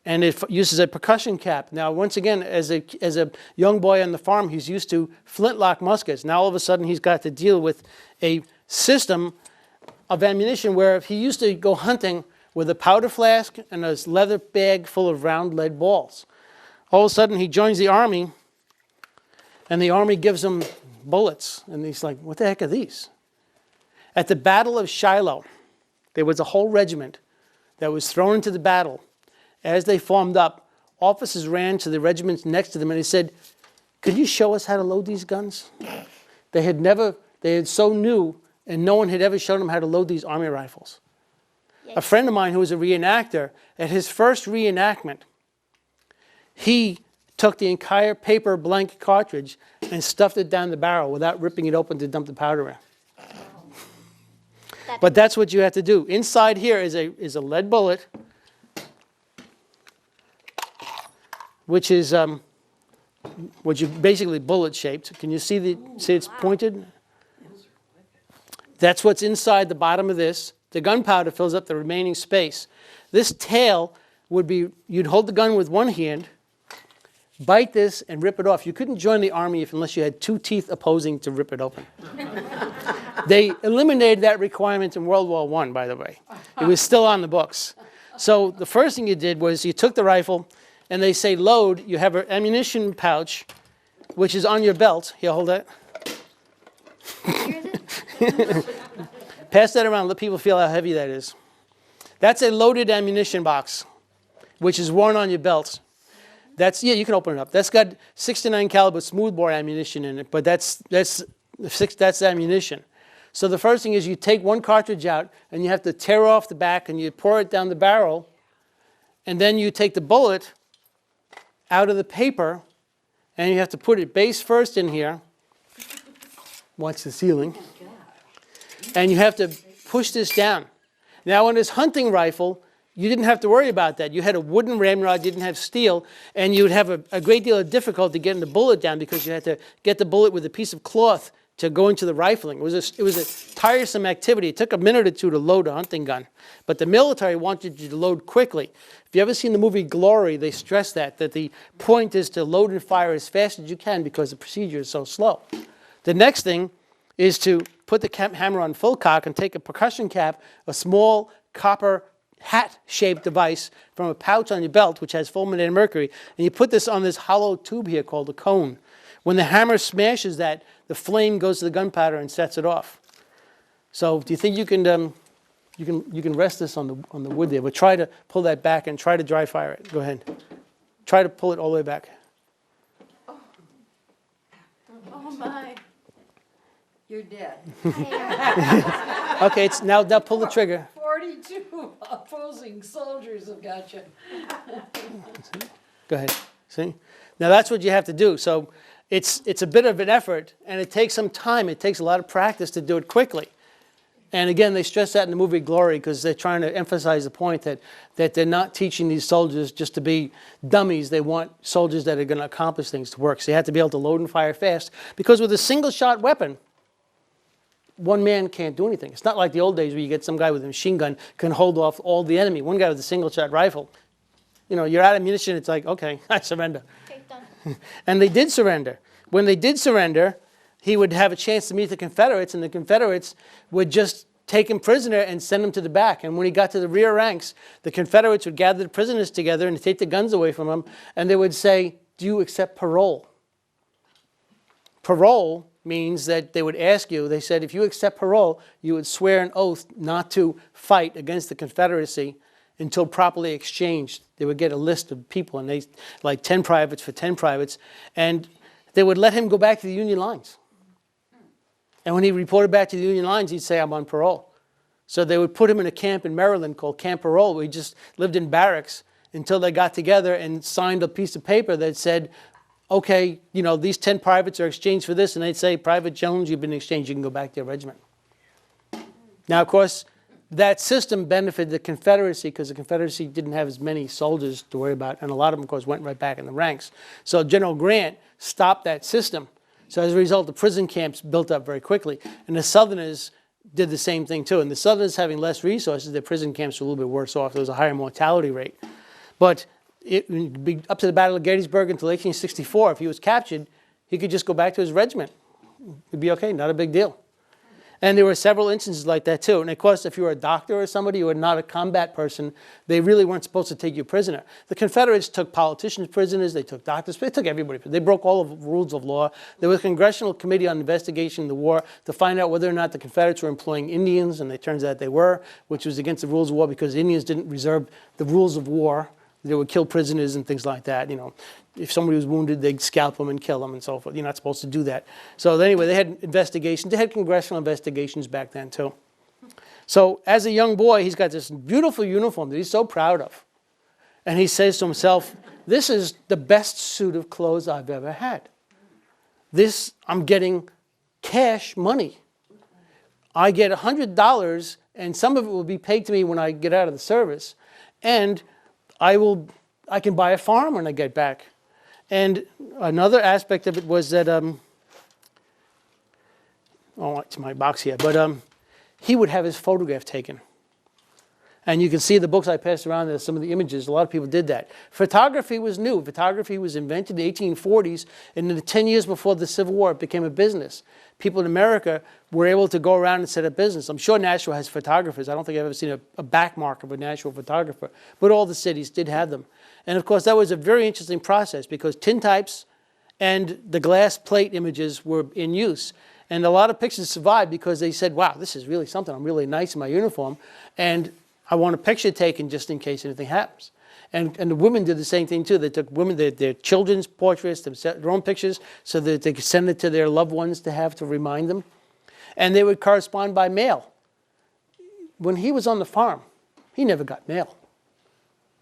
and it uses a percussion cap. Now, once again, as a young boy on the farm, he's used to flintlock muskets. Now, all of a sudden, he's got to deal with a system of ammunition where he used to go hunting with a powder flask and a leather bag full of round lead balls. All of a sudden, he joins the Army, and the Army gives him bullets. And he's like, what the heck are these? At the Battle of Shiloh, there was a whole regiment that was thrown into the battle. As they formed up, officers ran to the regiments next to them and they said, could you show us how to load these guns? They had so new, and no one had ever shown them how to load these Army rifles. Yes. A friend of mine who was a reenactor, at his first reenactment, he took the entire paper blank cartridge and stuffed it down the barrel without ripping it open to dump the powder in. But that's what you have to do. Inside here is a lead bullet, which is basically bullet shaped. Can you see it's pointed? That's what's inside the bottom of this. The gunpowder fills up the remaining space. This tail would be, you'd hold the gun with one hand, bite this and rip it off. You couldn't join the Army unless you had 2 teeth opposing to rip it open. They eliminated that requirement in World War I, by the way. It was still on the books. So the first thing you did was you took the rifle, and they say load. You have an ammunition pouch, which is on your belt. Here, hold that. Pass that around. Let people feel how heavy that is. That's a loaded ammunition box, which is worn on your belt. That's, yeah, you can open it up. That's got 69 caliber smoothbore ammunition in it, but that's ammunition. So the first thing is you take one cartridge out, and you have to tear off the back, and you pour it down the barrel, and then you take the bullet out of the paper, and you have to put it base first in here. Watch the ceiling. And you have to push this down. Now, on this hunting rifle, you didn't have to worry about that. You had a wooden ramrod, you didn't have steel, and you would have a great deal of difficulty getting the bullet down because you had to get the bullet with a piece of cloth to go into the rifling. It was a tiresome activity. It took a minute or two to load a hunting gun. But the military wanted you to load quickly. If you ever seen the movie Glory, they stress that the point is to load and fire as fast as you can because the procedure is so slow. The next thing is to put the hammer on full cock and take a percussion cap, a small copper hat-shaped device from a pouch on your belt, which has fulminated mercury, and you put this on this hollow tube here called a cone. When the hammer smashes that, the flame goes to the gunpowder and sets it off. So do you think you can rest this on the wood there, but try to pull that back and try to dry fire it. Go ahead. Try to pull it all the way back. Oh my. You're dead. Okay, now pull the trigger. 42 opposing soldiers have got you. Go ahead. See? Now that's what you have to do. So it's a bit of an effort, and it takes some time. It takes a lot of practice to do it quickly. And again, they stress that in the movie Glory because they're trying to emphasize the point that they're not teaching these soldiers just to be dummies. They want soldiers that are going to accomplish things to work. So you have to be able to load and fire fast because with a single-shot weapon, one man can't do anything. It's not like the old days where you get some guy with a machine gun can hold off all the enemy. One guy with a single-shot rifle, you're out of ammunition. It's like, okay, I surrender. Okay, done. And they did surrender. When they did surrender, he would have a chance to meet the Confederates, and the Confederates would just take him prisoner and send him to the back. And when he got to the rear ranks, the Confederates would gather the prisoners together and take the guns away from him, and they would say, do you accept parole? Parole means that they would ask you, they said, if you accept parole, you would swear an oath not to fight against the Confederacy until properly exchanged. They would get a list of people, and they like 10 privates for 10 privates, and they would let him go back to the Union lines. And when he reported back to the Union lines, he'd say, I'm on parole. So they would put him in a camp in Maryland called Camp Parole, where he just lived in barracks until they got together and signed a piece of paper that said, okay, you know, these 10 privates are exchanged for this. And they'd say, Private Jones, you've been exchanged. You can go back to your regiment. Now, of course, that system benefited the Confederacy because the Confederacy didn't have as many soldiers to worry about. And a lot of them, of course, went right back in the ranks. So General Grant stopped that system. So as a result, the prison camps built up very quickly. And the Southerners did the same thing too. And the Southerners having less resources, their prison camps were a little bit worse off. There was a higher mortality rate. But up to the Battle of Gettysburg until 1864, if he was captured, he could just go back to his regiment. It'd be okay, not a big deal. And there were several instances like that too. And of course, if you were a doctor or somebody who were not a combat person, they really weren't supposed to take you prisoner. The Confederates took politicians prisoners, they took doctors, they took everybody. They broke all of the rules of law. There was a Congressional Committee on Investigation of the War to find out whether or not the Confederates were employing Indians, and it turns out they were, which was against the rules of war because Indians didn't reserve the rules of war. They would kill prisoners and things like that. You know, if somebody was wounded, they'd scalp them and kill them and so forth. You're not supposed to do that. So anyway, they had investigations. They had congressional investigations back then too. So as a young boy, he's got this beautiful uniform that he's so proud of. And he says to himself, this is the best suit of clothes I've ever had. This, I'm getting cash money. I get $100 and some of it will be paid to me when I get out of the service. And I can buy a farm when I get back. And another aspect of it was that, oh, it's my box here, but he would have his photograph taken. And you can see the books I passed around, there's some of the images, a lot of people did that. Photography was new. Photography was invented in the 1840s, and in the 10 years before the Civil War, it became a business. People in America were able to go around and set up business. I'm sure Nashua has photographers. I don't think I've ever seen a back mark of a Nashua photographer, but all the cities did have them. And of course, that was a very interesting process because tintypes and the glass plate images were in use. And a lot of pictures survived because they said, wow, this is really something. I'm really nice in my uniform. And I want a picture taken just in case anything happens. And the women did the same thing too. They took women, their children's portraits, their own pictures, so that they could send it to their loved ones to have to remind them. And they would correspond by mail. When he was on the farm, he never got mail.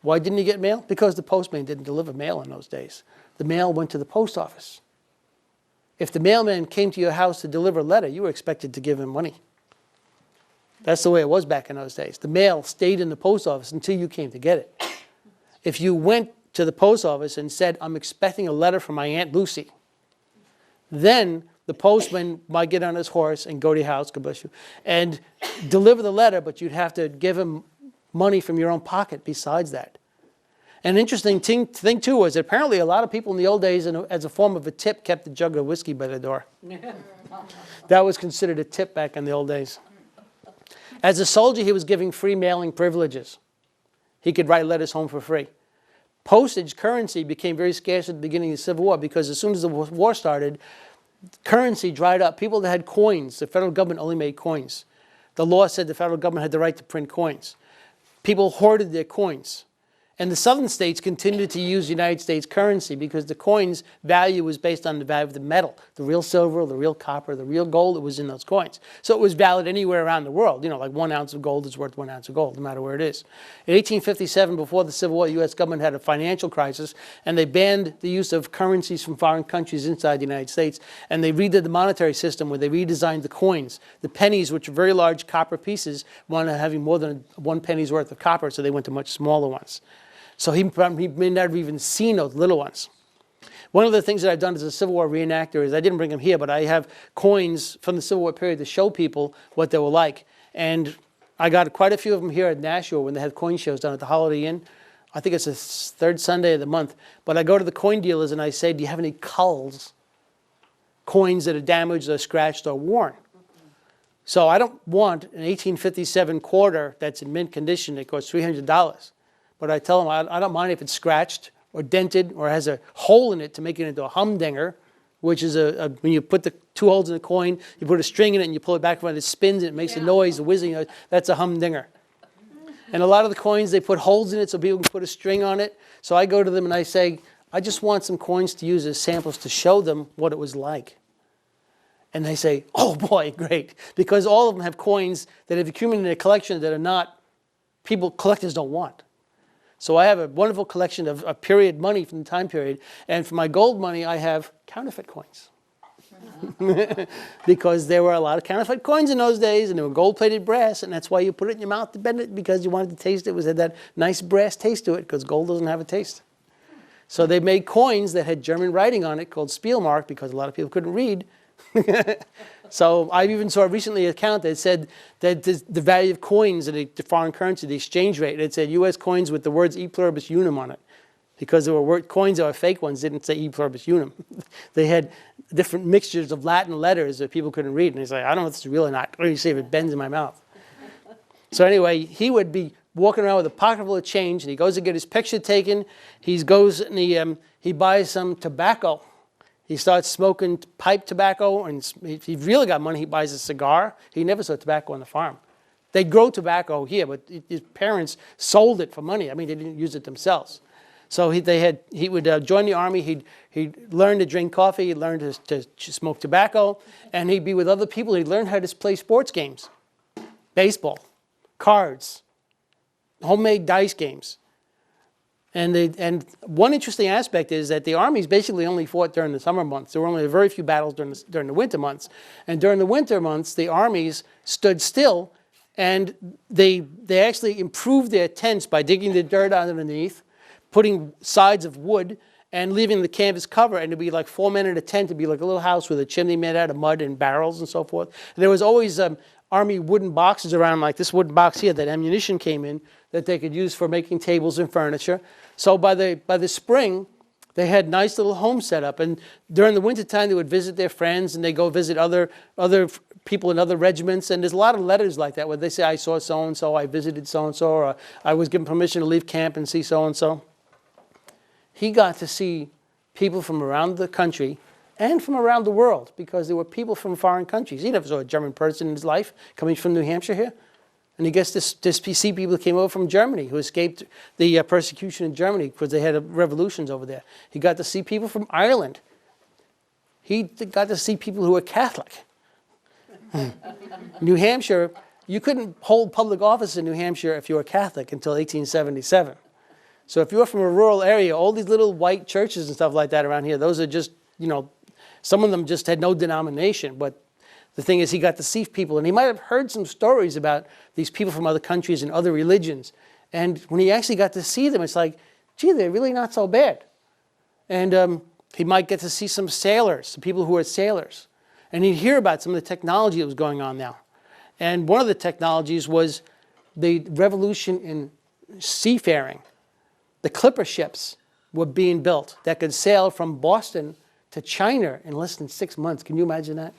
Why didn't he get mail? Because the postman didn't deliver mail in those days. The mail went to the post office. If the mailman came to your house to deliver a letter, you were expected to give him money. That's the way it was back in those days. The mail stayed in the post office until you came to get it. If you went to the post office and said, I'm expecting a letter from my Aunt Lucy, then the postman might get on his horse and go to your house, God bless you, and deliver the letter, but you'd have to give him money from your own pocket besides that. An interesting thing too was that apparently a lot of people in the old days, as a form of a tip, kept a jug of whiskey by the door. That was considered a tip back in the old days. As a soldier, he was giving free mailing privileges. He could write letters home for free. Postage currency became very scarce at the beginning of the Civil War because as soon as the war started, currency dried up. People that had coins, the federal government only made coins. The law said the federal government had the right to print coins. People hoarded their coins. And the southern states continued to use United States currency because the coin's value was based on the value of the metal, the real silver, the real copper, the real gold that was in those coins. So it was valid anywhere around the world. You know, like 1 ounce of gold is worth 1 ounce of gold, no matter where it is. In 1857, before the Civil War, the U.S. government had a financial crisis, and they banned the use of currencies from foreign countries inside the United States. And they redid the monetary system where they redesigned the coins. The pennies, which are very large copper pieces, wanted having more than 1 penny's worth of copper, so they went to much smaller ones. So he may not have even seen those little ones. One of the things that I've done as a Civil War reenactor is, I didn't bring them here, but I have coins from the Civil War period to show people what they were like. And I got quite a few of them here at Nashua when they had coin shows down at the Holiday Inn. I think it's the third Sunday of the month. But I go to the coin dealers and I say, do you have any culls, coins that are damaged or scratched or worn? So I don't want an 1857 quarter that's in mint condition that costs $300. But I tell them, I don't mind if it's scratched or dented or has a hole in it to make it into a humdinger, which is when you put the 2 holes in the coin, you put a string in it and you pull it back and it spins and it makes a noise, a whizzing noise. That's a humdinger. And a lot of the coins, they put holes in it so people can put a string on it. So I go to them and I say, I just want some coins to use as samples to show them what it was like. And they say, oh boy, great. Because all of them have coins that have accumulated in a collection that are not, collectors don't want. So I have a wonderful collection of period money from the time period. And for my gold money, I have counterfeit coins. Because there were a lot of counterfeit coins in those days, and they were gold-plated brass, and that's why you put it in your mouth to bend it, because you wanted to taste it. It had that nice brass taste to it, because gold doesn't have a taste. So they made coins that had German writing on it called Spielmark, because a lot of people couldn't read. So I even saw recently an account that said that the value of coins in the foreign currency, the exchange rate, it said U.S. coins with the words E pluribus unum on it. Because there were coins that were fake ones didn't say E pluribus unum. They had different mixtures of Latin letters that people couldn't read. And he's like, I don't know if this is real or not. Let me see if it bends in my mouth. So anyway, he would be walking around with a pocket full of change, and he goes to get his picture taken. He goes and he buys some tobacco. He starts smoking pipe tobacco, and if he really got money, he buys a cigar. He never saw tobacco on the farm. They grow tobacco here, but his parents sold it for money. I mean, they didn't use it themselves. So he would join the Army. He'd learn to drink coffee. He'd learn to smoke tobacco. And he'd be with other people. He'd learn how to play sports games. Baseball, cards, homemade dice games. And one interesting aspect is that the armies basically only fought during the summer months. There were only very few battles during the winter months. And during the winter months, the armies stood still, and they actually improved their tents by digging the dirt out underneath, putting sides of wood, and leaving the canvas cover, and it'd be like 4 men in a tent. It'd be like a little house with a chimney made out of mud and barrels and so forth. And there was always Army wooden boxes around, like this wooden box here, that ammunition came in that they could use for making tables and furniture. So by the spring, they had nice little homes set up. And during the wintertime, they would visit their friends, and they go visit other people in other regiments. And there's a lot of letters like that where they say, I saw so-and-so, I visited so-and-so, or I was given permission to leave camp and see so-and-so. He got to see people from around the country and from around the world, because there were people from foreign countries. He never saw a German person in his life coming from New Hampshire here. And he gets to see people who came over from Germany, who escaped the persecution in Germany because they had revolutions over there. He got to see people from Ireland. He got to see people who were Catholic. New Hampshire, you couldn't hold public office in New Hampshire if you were Catholic until 1877. So if you were from a rural area, all these little white churches and stuff like that around here, those are just, some of them just had no denomination. But the thing is, he got to see people, and he might have heard some stories about these people from other countries and other religions. And when he actually got to see them, it's like, gee, they're really not so bad. And he might get to see some sailors, some people who are sailors. And he'd hear about some of the technology that was going on now. And one of the technologies was the revolution in seafaring. The clipper ships were being built that could sail from Boston to China in less than 6 months. Can you imagine that?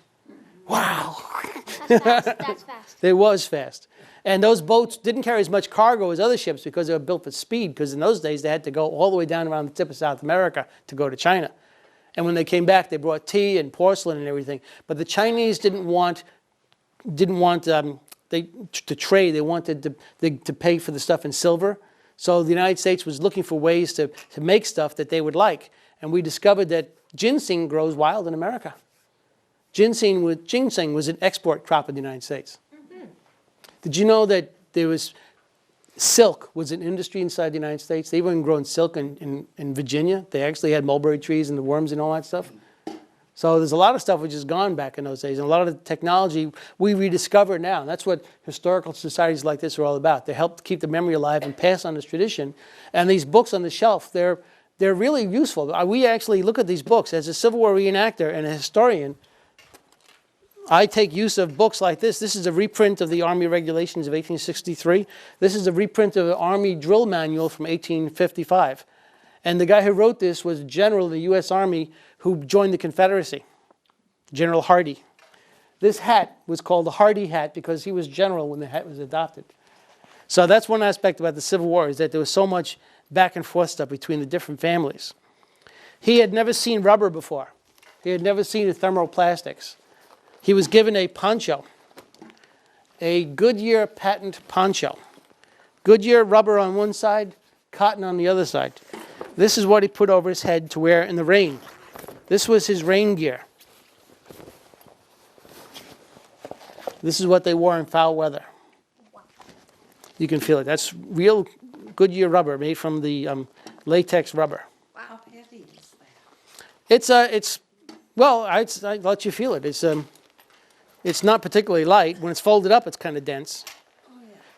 Wow. That's fast. That's fast. It was fast. And those boats didn't carry as much cargo as other ships because they were built for speed, because in those days they had to go all the way down around the tip of South America to go to China. And when they came back, they brought tea and porcelain and everything. But the Chinese didn't want to trade. They wanted to pay for the stuff in silver. So the United States was looking for ways to make stuff that they would like. And we discovered that ginseng grows wild in America. Ginseng was an export crop in the United States. Mm-hmm. Did you know that silk was an industry inside the United States? They even grown silk in Virginia. They actually had mulberry trees and the worms and all that stuff. So there's a lot of stuff which is gone back in those days. And a lot of the technology we rediscover now. And that's what historical societies like this are all about. They help keep the memory alive and pass on this tradition. And these books on the shelf, they're really useful. We actually look at these books. As a Civil War reenactor and a historian, I take use of books like this. This is a reprint of the Army Regulations of 1863. This is a reprint of the Army Drill Manual from 1855. And the guy who wrote this was a general in the U.S. Army who joined the Confederacy, General Hardee. This hat was called the Hardee hat because he was general when the hat was adopted. So that's one aspect about the Civil War, is that there was so much back and forth stuff between the different families. He had never seen rubber before. He had never seen thermoplastics. He was given a poncho, a Goodyear patent poncho. Goodyear rubber on one side, cotton on the other side. This is what he put over his head to wear in the rain. This was his rain gear. This is what they wore in foul weather. You can feel it. That's real Goodyear rubber made from the latex rubber. How heavy is that? I'd let you feel it. It's not particularly light. When it's folded up, it's kind of dense.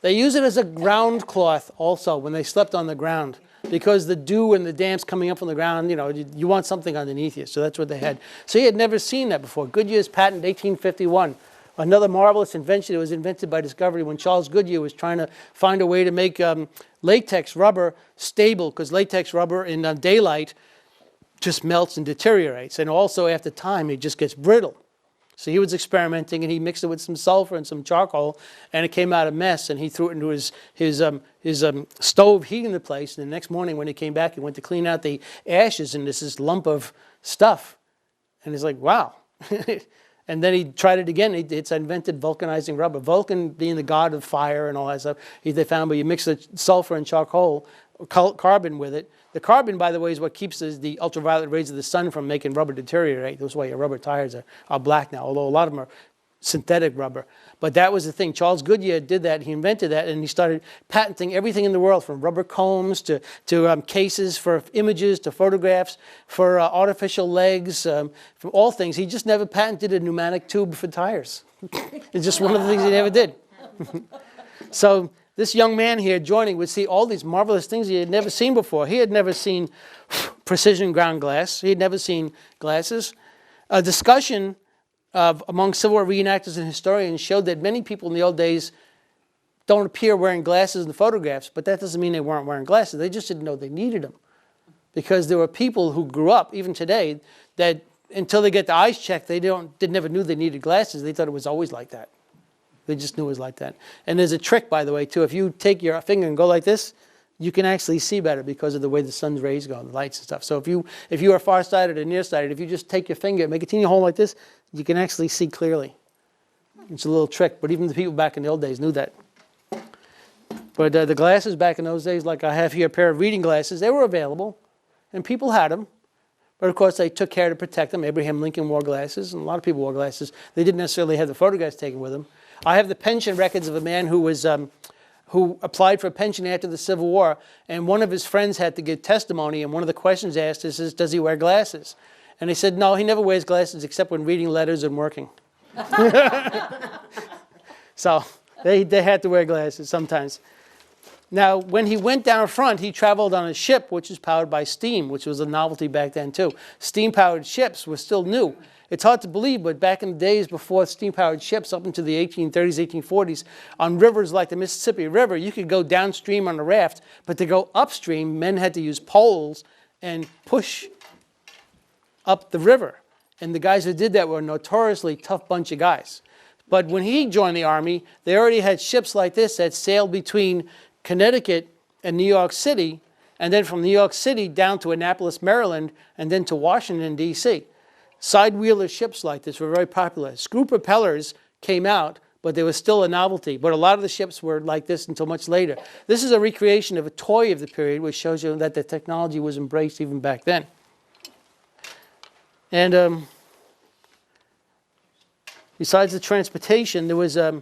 They use it as a ground cloth also when they slept on the ground, because the dew and the damp's coming up from the ground, you want something underneath you. So that's what they had. So he had never seen that before. Goodyear's patent, 1851. Another marvelous invention that was invented by discovery when Charles Goodyear was trying to find a way to make latex rubber stable, because latex rubber in daylight just melts and deteriorates. And also after time, it just gets brittle. So he was experimenting, and he mixed it with some sulfur and some charcoal, and it came out a mess, and he threw it into his stove heating the place. And the next morning when he came back, he went to clean out the ashes, and this lump of stuff. And he's like, wow. And then he tried it again. It's invented vulcanizing rubber. Vulcan being the god of fire and all that stuff. They found where you mix the sulfur and charcoal, carbon with it. The carbon, by the way, is what keeps the ultraviolet rays of the sun from making rubber deteriorate. That's why your rubber tires are black now, although a lot of them are synthetic rubber. But that was the thing. Charles Goodyear did that. He invented that, and he started patenting everything in the world, from rubber combs to cases for images to photographs, for artificial legs, for all things. He just never patented a pneumatic tube for tires. It's just one of the things he never did. So this young man here joining would see all these marvelous things he had never seen before. He had never seen precision ground glass. He had never seen glasses. A discussion among Civil War reenactors and historians showed that many people in the old days don't appear wearing glasses in the photographs, but that doesn't mean they weren't wearing glasses. They just didn't know they needed them. Because there were people who grew up, even today, that until they get the eyes checked, they never knew they needed glasses. They thought it was always like that. They just knew it was like that. And there's a trick, by the way, too. If you take your finger and go like this, you can actually see better because of the way the sun's rays go, the lights and stuff. So if you are far-sighted or nearsighted, if you just take your finger and make a teeny hole like this, you can actually see clearly. It's a little trick, but even the people back in the old days knew that. But the glasses back in those days, like I have here, a pair of reading glasses, they were available, and people had them. But of course, they took care to protect them. Abraham Lincoln wore glasses, and a lot of people wore glasses. They didn't necessarily have the photographs taken with them. I have the pension records of a man who applied for a pension after the Civil War, and one of his friends had to give testimony, and one of the questions asked is, does he wear glasses? And he said, no, he never wears glasses except when reading letters and working. So they had to wear glasses sometimes. Now, when he went down front, he traveled on a ship which was powered by steam, which was a novelty back then too. Steam-powered ships were still new. It's hard to believe, but back in the days before steam-powered ships, up into the 1830s, 1840s, on rivers like the Mississippi River, you could go downstream on a raft, but to go upstream, men had to use poles and push up the river. And the guys who did that were a notoriously tough bunch of guys. But when he joined the Army, they already had ships like this that sailed between Connecticut and New York City, and then from New York City down to Annapolis, Maryland, and then to Washington, D.C. Side-wheeler ships like this were very popular. Screw propellers came out, but they were still a novelty. But a lot of the ships were like this until much later. This is a recreation of a toy of the period, which shows you that the technology was embraced even back then. And besides the transportation, there was, I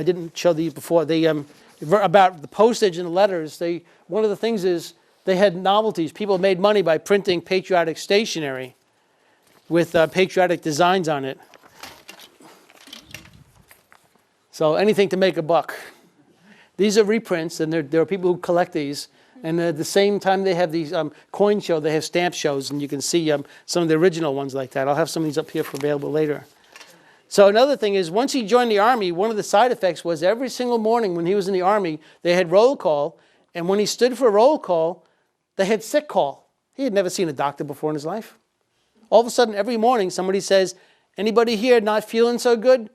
didn't show these before. About the postage and the letters, one of the things is they had novelties. People made money by printing patriotic stationery with patriotic designs on it. So anything to make a buck. These are reprints, and there are people who collect these. And at the same time they have these coin shows, they have stamp shows, and you can see some of the original ones like that. I'll have some of these up here for available later. So another thing is, once he joined the Army, one of the side effects was every single morning when he was in the Army, they had roll call, and when he stood for roll call, they had sick call. He had never seen a doctor before in his life. All of a sudden, every morning, somebody says, anybody here not feeling so good?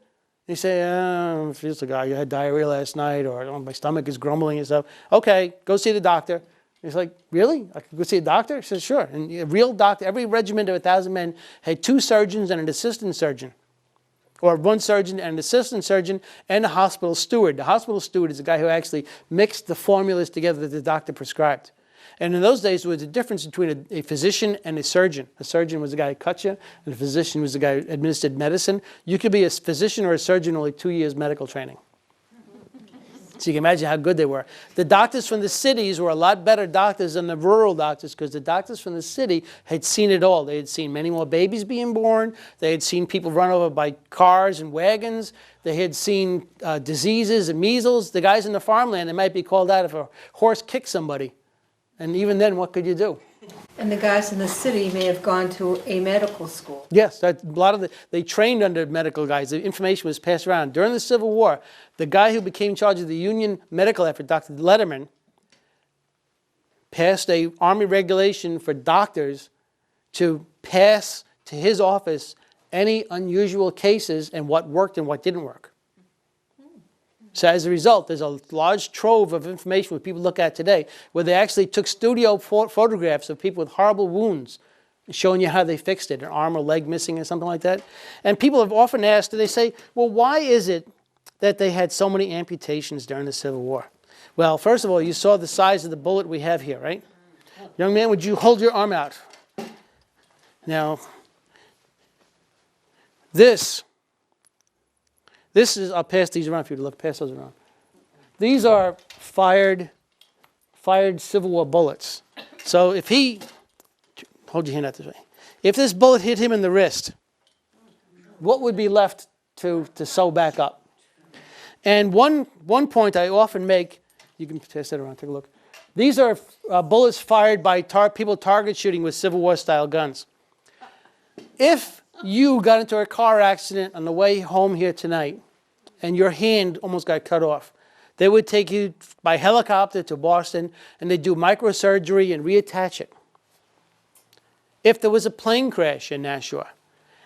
They say, oh, feels like I had diarrhea last night, or oh, my stomach is grumbling and stuff. Okay, go see the doctor. He's like, really? I can go see a doctor? He says, sure. And a real doctor, every regiment of 1,000 men had 2 surgeons and an assistant surgeon. Or 1 surgeon and an assistant surgeon and a hospital steward. The hospital steward is the guy who actually mixed the formulas together that the doctor prescribed. And in those days, there was a difference between a physician and a surgeon. A surgeon was the guy who cut you, and a physician was the guy who administered medicine. You could be a physician or a surgeon only 2 years medical training. So you can imagine how good they were. The doctors from the cities were a lot better doctors than the rural doctors, because the doctors from the city had seen it all. They had seen many more babies being born. They had seen people run over by cars and wagons. They had seen diseases and measles. The guys in the farmland, they might be called out if a horse kicked somebody. And even then, what could you do? And the guys in the city may have gone to a medical school. Yes, they trained under medical guys. The information was passed around. During the Civil War, the guy who became in charge of the Union medical effort, Dr. Letterman, passed a Army regulation for doctors to pass to his office any unusual cases and what worked and what didn't work. So as a result, there's a large trove of information that people look at today where they actually took studio photographs of people with horrible wounds, showing you how they fixed it, an arm or leg missing or something like that. And people have often asked, they say, well, why is it that they had so many amputations during the Civil War? Well, first of all, you saw the size of the bullet we have here, right? Young man, would you hold your arm out? Now, this is, I'll pass these around for you to look, pass those around. These are fired Civil War bullets. So if he, hold your hand out this way. If this bullet hit him in the wrist, what would be left to sew back up? And one point I often make, you can pass that around, take a look. These are bullets fired by people target shooting with Civil War style guns. If you got into a car accident on the way home here tonight and your hand almost got cut off, they would take you by helicopter to Boston and they'd do microsurgery and reattach it. If there was a plane crash in Nashua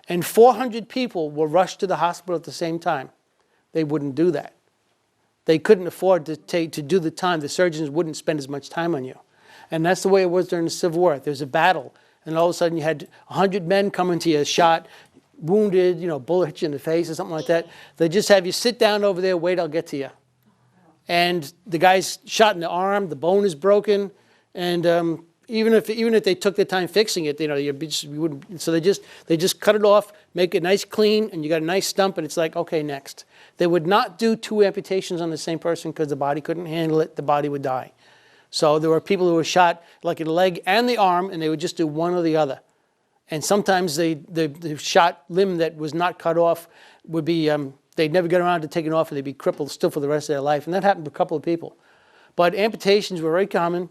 and 400 people were rushed to the hospital at the same time, they wouldn't do that. They couldn't afford to do the time. The surgeons wouldn't spend as much time on you. And that's the way it was during the Civil War. There was a battle. And all of a sudden you had 100 men coming to you, shot, wounded, bullet hit you in the face or something like that. They just have you sit down over there, wait, I'll get to you. And the guy's shot in the arm, the bone is broken, and even if they took their time fixing it, you wouldn't. So they just cut it off, make it nice, clean, and you got a nice stump, and it's like, okay, next. They would not do 2 amputations on the same person because the body couldn't handle it. The body would die. So there were people who were shot like in the leg and the arm, and they would just do one or the other. And sometimes the shot limb that was not cut off would be, they'd never get around to taking it off, and they'd be crippled still for the rest of their life. And that happened to a couple of people. But amputations were very common.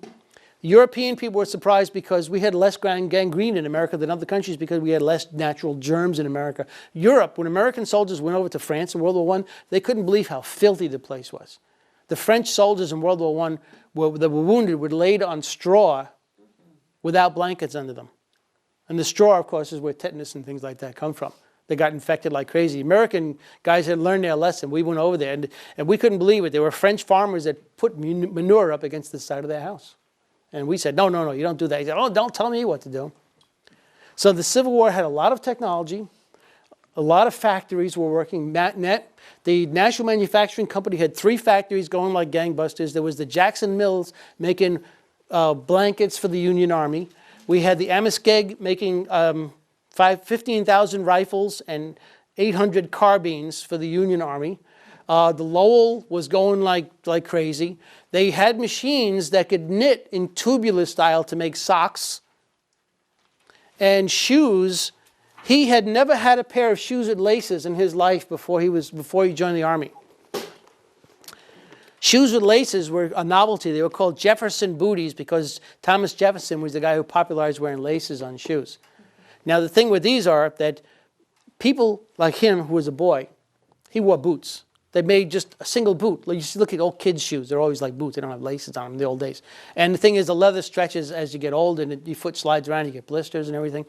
European people were surprised because we had less gangrene in America than other countries because we had less natural germs in America. Europe, when American soldiers went over to France in World War I, they couldn't believe how filthy the place was. The French soldiers in World War I that were wounded were laid on straw without blankets under them. And the straw, of course, is where tetanus and things like that come from. They got infected like crazy. American guys had learned their lesson. We went over there, and we couldn't believe it. There were French farmers that put manure up against the side of their house. And we said, no, you don't do that. He said, oh, don't tell me what to do. So the Civil War had a lot of technology. A lot of factories were working. The National Manufacturing Company had 3 factories going like gangbusters. There was the Jackson Mills making blankets for the Union Army. We had the Amoskeag making 15,000 rifles and 800 carbines for the Union Army. The Lowell was going like crazy. They had machines that could knit in tubular style to make socks and shoes. He had never had a pair of shoes with laces in his life before he joined the Army. Shoes with laces were a novelty. They were called Jefferson Booties because Thomas Jefferson was the guy who popularized wearing laces on shoes. Now the thing with these are that people like him, who was a boy, he wore boots. They made just a single boot. You look at old kids' shoes. They're always like boots. They don't have laces on them in the old days. And the thing is, the leather stretches as you get old, and your foot slides around. You get blisters and everything.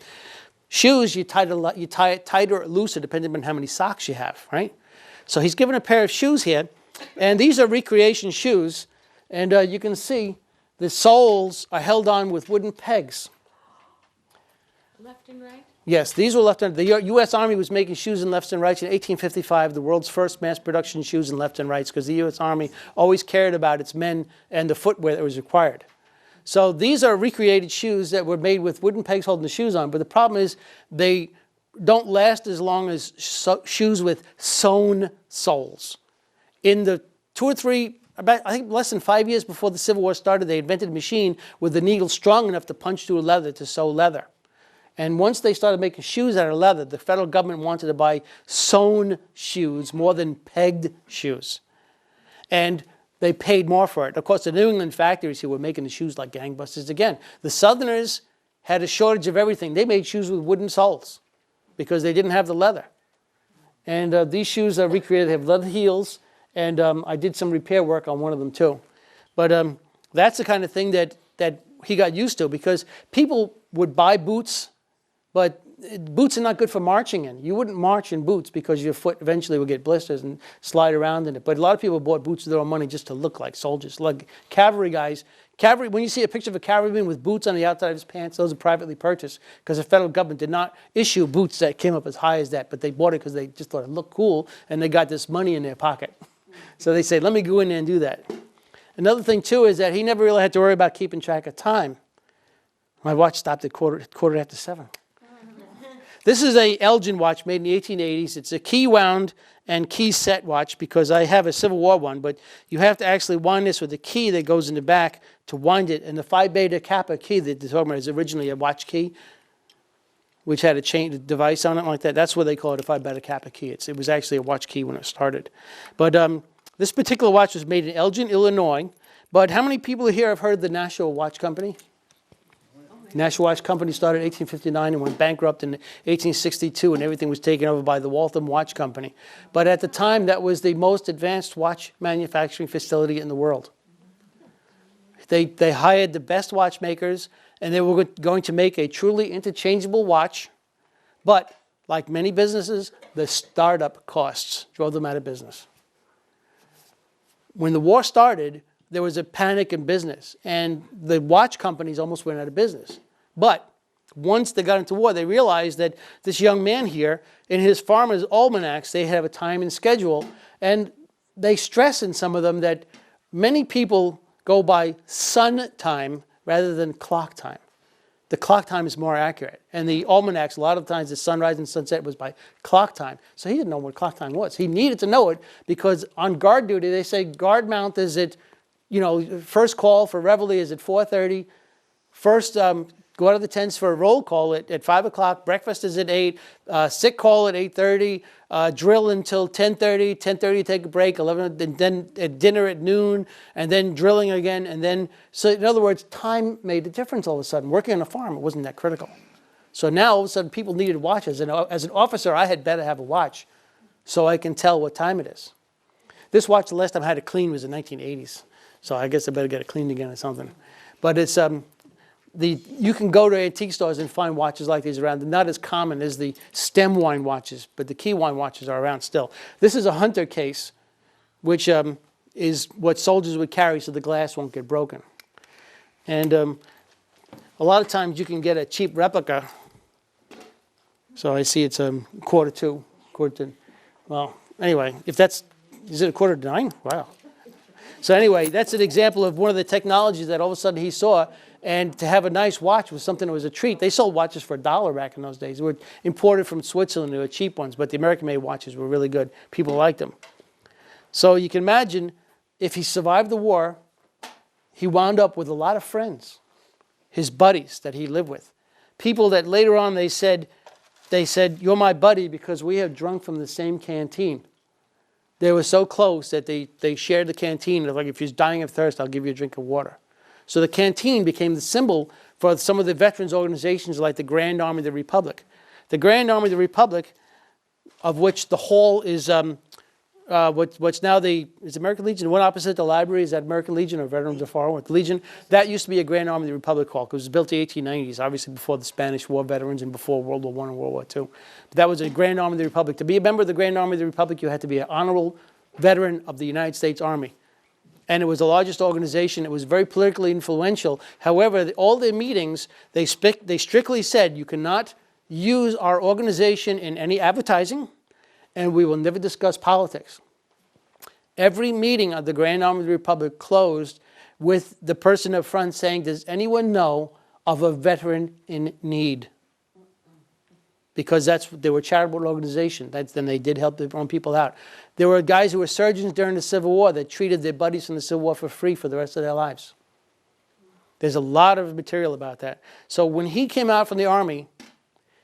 Shoes, you tie it tighter or looser depending on how many socks you have, right? So he's given a pair of shoes here. And these are recreation shoes. And you can see the soles are held on with wooden pegs. Left and right? Yes, these were left on. The U.S. Army was making shoes in lefts and rights in 1855, the world's first mass production shoes in left and rights, because the U.S. Army always cared about its men and the footwear that was required. So these are recreated shoes that were made with wooden pegs holding the shoes on, but the problem is they don't last as long as shoes with sewn soles. In the 2 or 3, about I think less than 5 years before the Civil War started, they invented a machine with the needle strong enough to punch through leather to sew leather. And once they started making shoes out of leather, the federal government wanted to buy sewn shoes more than pegged shoes. And they paid more for it. Of course, the New England factories here were making the shoes like gangbusters again. The Southerners had a shortage of everything. They made shoes with wooden soles because they didn't have the leather. And these shoes are recreated. They have leather heels, and I did some repair work on one of them too. But that's the kind of thing that he got used to, because people would buy boots, but boots are not good for marching in. You wouldn't march in boots because your foot eventually would get blisters and slide around in it. But a lot of people bought boots with their own money just to look like soldiers. Like cavalry guys, when you see a picture of a cavalryman with boots on the outside of his pants, those are privately purchased, because the federal government did not issue boots that came up as high as that, but they bought it because they just thought it looked cool, and they got this money in their pocket. So they say, let me go in there and do that. Another thing too is that he never really had to worry about keeping track of time. My watch stopped at quarter after 7. This is a Elgin watch made in the 1880s. It's a key wound and key set watch, because I have a Civil War one, but you have to actually wind this with a key that goes in the back to wind it. And the Phi Beta Kappa key that they're talking about is originally a watch key, which had a chain device on it like that. That's what they call it, a Phi Beta Kappa key. It was actually a watch key when it started. But this particular watch was made in Elgin, Illinois. But how many people here have heard of the Nashua Watch Company? Nashua Watch Company started in 1859 and went bankrupt in 1862, and everything was taken over by the Waltham Watch Company. But at the time, that was the most advanced watch manufacturing facility in the world. They hired the best watchmakers, and they were going to make a truly interchangeable watch. But like many businesses, the startup costs drove them out of business. When the war started, there was a panic in business, and the watch companies almost went out of business. But once they got into war, they realized that this young man here, in his farmer's almanacs, they have a time and schedule, and they stress in some of them that many people go by sun time rather than clock time. The clock time is more accurate. And the almanacs, a lot of times the sunrise and sunset was by clock time. So he didn't know what clock time was. He needed to know it, because on guard duty, they say guard mount is at, first call for reveille is at 4:30. First, go out of the tents for a roll call at 5 o'clock. Breakfast is at 8. Sick call at 8:30. Drill until 10:30. 10:30, take a break. 11, and then at dinner at noon, and then drilling again. And then, so in other words, time made a difference all of a sudden. Working on a farm, it wasn't that critical. So now all of a sudden people needed watches. And as an officer, I had better have a watch so I can tell what time it is. This watch, the last time I had it cleaned was in the 1980s. So I guess I better get it cleaned again or something. But it's you can go to antique stores and find watches like these around. They're not as common as the stem wind watches, but the key wind watches are around still. This is a hunter case, which is what soldiers would carry so the glass won't get broken. And a lot of times you can get a cheap replica. So I see it's quarter to. Well, anyway, is it 8:45? Wow. So anyway, that's an example of one of the technologies that all of a sudden he saw. And to have a nice watch was something that was a treat. They sold watches for $1 back in those days. They were imported from Switzerland. They were cheap ones, but the American-made watches were really good. People liked them. So you can imagine, if he survived the war, he wound up with a lot of friends, his buddies that he lived with. People that later on they said, you're my buddy because we have drunk from the same canteen. They were so close that they shared the canteen. They're like, if you're dying of thirst, I'll give you a drink of water. So the canteen became the symbol for some of the veterans organizations like the Grand Army of the Republic. The Grand Army of the Republic, of which the hall is what's now is American Legion. The one opposite the library is that American Legion or Veterans of Far North Legion. That used to be a Grand Army of the Republic hall because it was built in the 1890s, obviously before the Spanish War veterans and before World War I and World War II. But that was a Grand Army of the Republic. To be a member of the Grand Army of the Republic, you had to be an honorable veteran of the United States Army. And it was the largest organization. It was very politically influential. However, all their meetings, they strictly said, you cannot use our organization in any advertising, and we will never discuss politics. Every meeting of the Grand Army of the Republic closed with the person up front saying, does anyone know of a veteran in need? Because they were a charitable organization. Then they did help their own people out. There were guys who were surgeons during the Civil War that treated their buddies from the Civil War for free for the rest of their lives. There's a lot of material about that. So when he came out from the Army,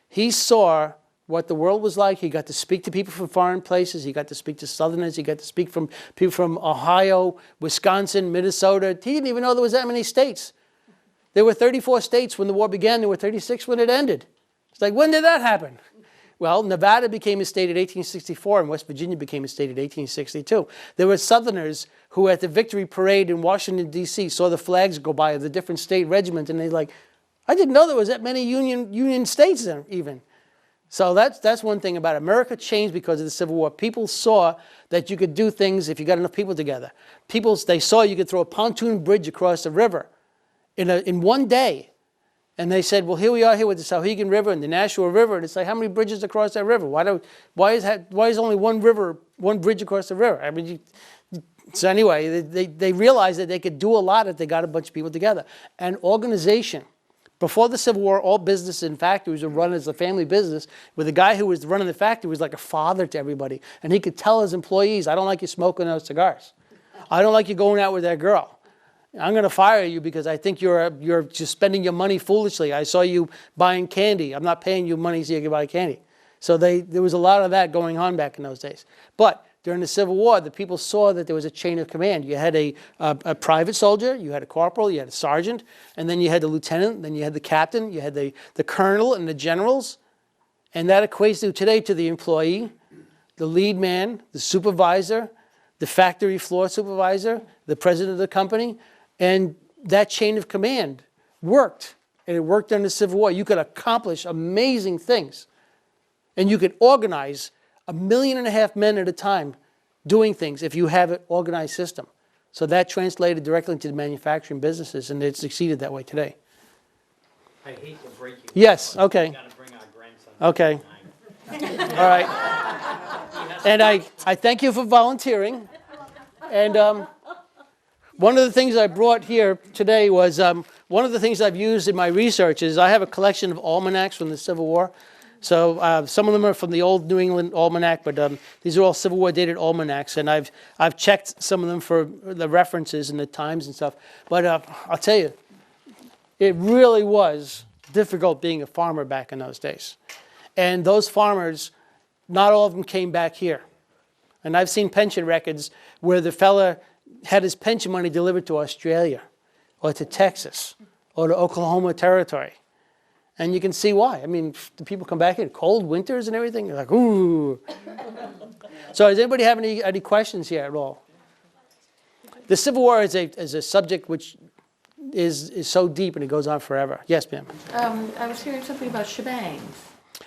he saw what the world was like. He got to speak to people from foreign places. He got to speak to Southerners. He got to speak from people from Ohio, Wisconsin, Minnesota. He didn't even know there was that many states. There were 34 states when the war began. There were 36 when it ended. It's like, when did that happen? Well, Nevada became a state in 1864 and West Virginia became a state in 1862. There were Southerners who at the Victory Parade in Washington, D.C. saw the flags go by of the different state regiments and they're like, I didn't know there was that many Union states there even. So that's one thing about it. America changed because of the Civil War. People saw that you could do things if you got enough people together. They saw you could throw a pontoon bridge across the river in one day. And they said, well, here we are here with the Sauhegan River and the Nashua River. And it's like, how many bridges across that river? Why is only one bridge across the river? I mean, so anyway, they realized that they could do a lot if they got a bunch of people together. And organization. Before the Civil War, all businesses and factories were run as a family business, where the guy who was running the factory was like a father to everybody. And he could tell his employees, I don't like you smoking those cigars. I don't like you going out with that girl. I'm going to fire you because I think you're just spending your money foolishly. I saw you buying candy. I'm not paying you money so you can buy candy. So there was a lot of that going on back in those days. But during the Civil War, the people saw that there was a chain of command. You had a private soldier, you had a corporal, you had a sergeant, and then you had the lieutenant, then you had the captain, you had the colonel and the generals. And that equates to today to the employee, the lead man, the supervisor, the factory floor supervisor, the president of the company. And that chain of command worked. And it worked during the Civil War. You could accomplish amazing things. And you could organize 1.5 million men at a time doing things if you have an organized system. So that translated directly into the manufacturing businesses, and it succeeded that way today. I hate to break you. Yes, okay. We gotta bring our grandson. Okay. All right. And I thank you for volunteering. And one of the things I brought here today was, one of the things I've used in my research is I have a collection of almanacs from the Civil War. So some of them are from the old New England Almanac, but these are all Civil War dated almanacs. And I've checked some of them for the references and the times and stuff. But I'll tell you, it really was difficult being a farmer back in those days. And those farmers, not all of them came back here. And I've seen pension records where the fella had his pension money delivered to Australia or to Texas or to Oklahoma Territory. And you can see why. I mean, the people come back in cold winters and everything. They're like, ooh. So does anybody have any questions here at all? The Civil War is a subject which is so deep and it goes on forever. Yes, ma'am. I was hearing something about shebangs.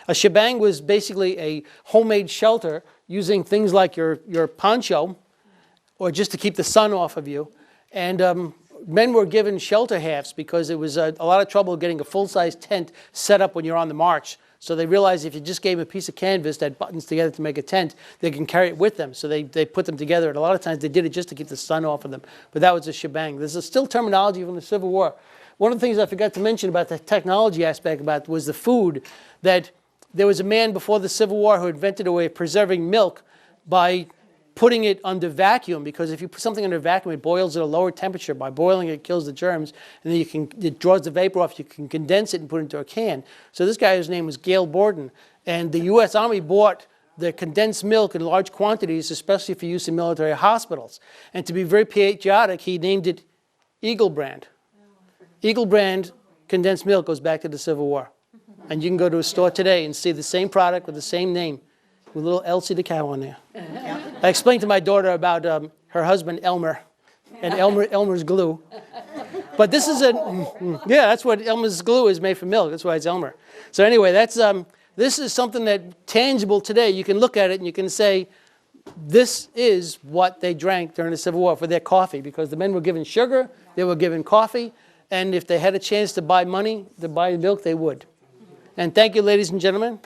A shebang was basically a homemade shelter using things like your poncho or just to keep the sun off of you. And men were given shelter halves because it was a lot of trouble getting a full-size tent set up when you're on the march. So they realized if you just gave a piece of canvas that buttons together to make a tent, they can carry it with them. So they put them together. And a lot of times they did it just to keep the sun off of them. But that was a shebang. There's still terminology from the Civil War. One of the things I forgot to mention about the technology aspect about was the food, that there was a man before the Civil War who invented a way of preserving milk by putting it under vacuum, because if you put something under vacuum, it boils at a lower temperature. By boiling it, it kills the germs, and then it draws the vapor off. You can condense it and put it into a can. So this guy, his name was Gale Borden, and the U.S. Army bought the condensed milk in large quantities, especially for use in military hospitals. And to be very patriotic, he named it Eagle Brand. Eagle Brand condensed milk goes back to the Civil War. And you can go to a store today and see the same product with the same name, with a little Elsie the cow on there. I explained to my daughter about her husband Elmer and Elmer's glue. But this is that's what Elmer's glue is, made from milk. That's why it's Elmer. So anyway, this is something that tangible today. You can look at it and you can say, this is what they drank during the Civil War for their coffee, because the men were given sugar, they were given coffee, and if they had a chance to buy money to buy milk, they would. And thank you, ladies and gentlemen.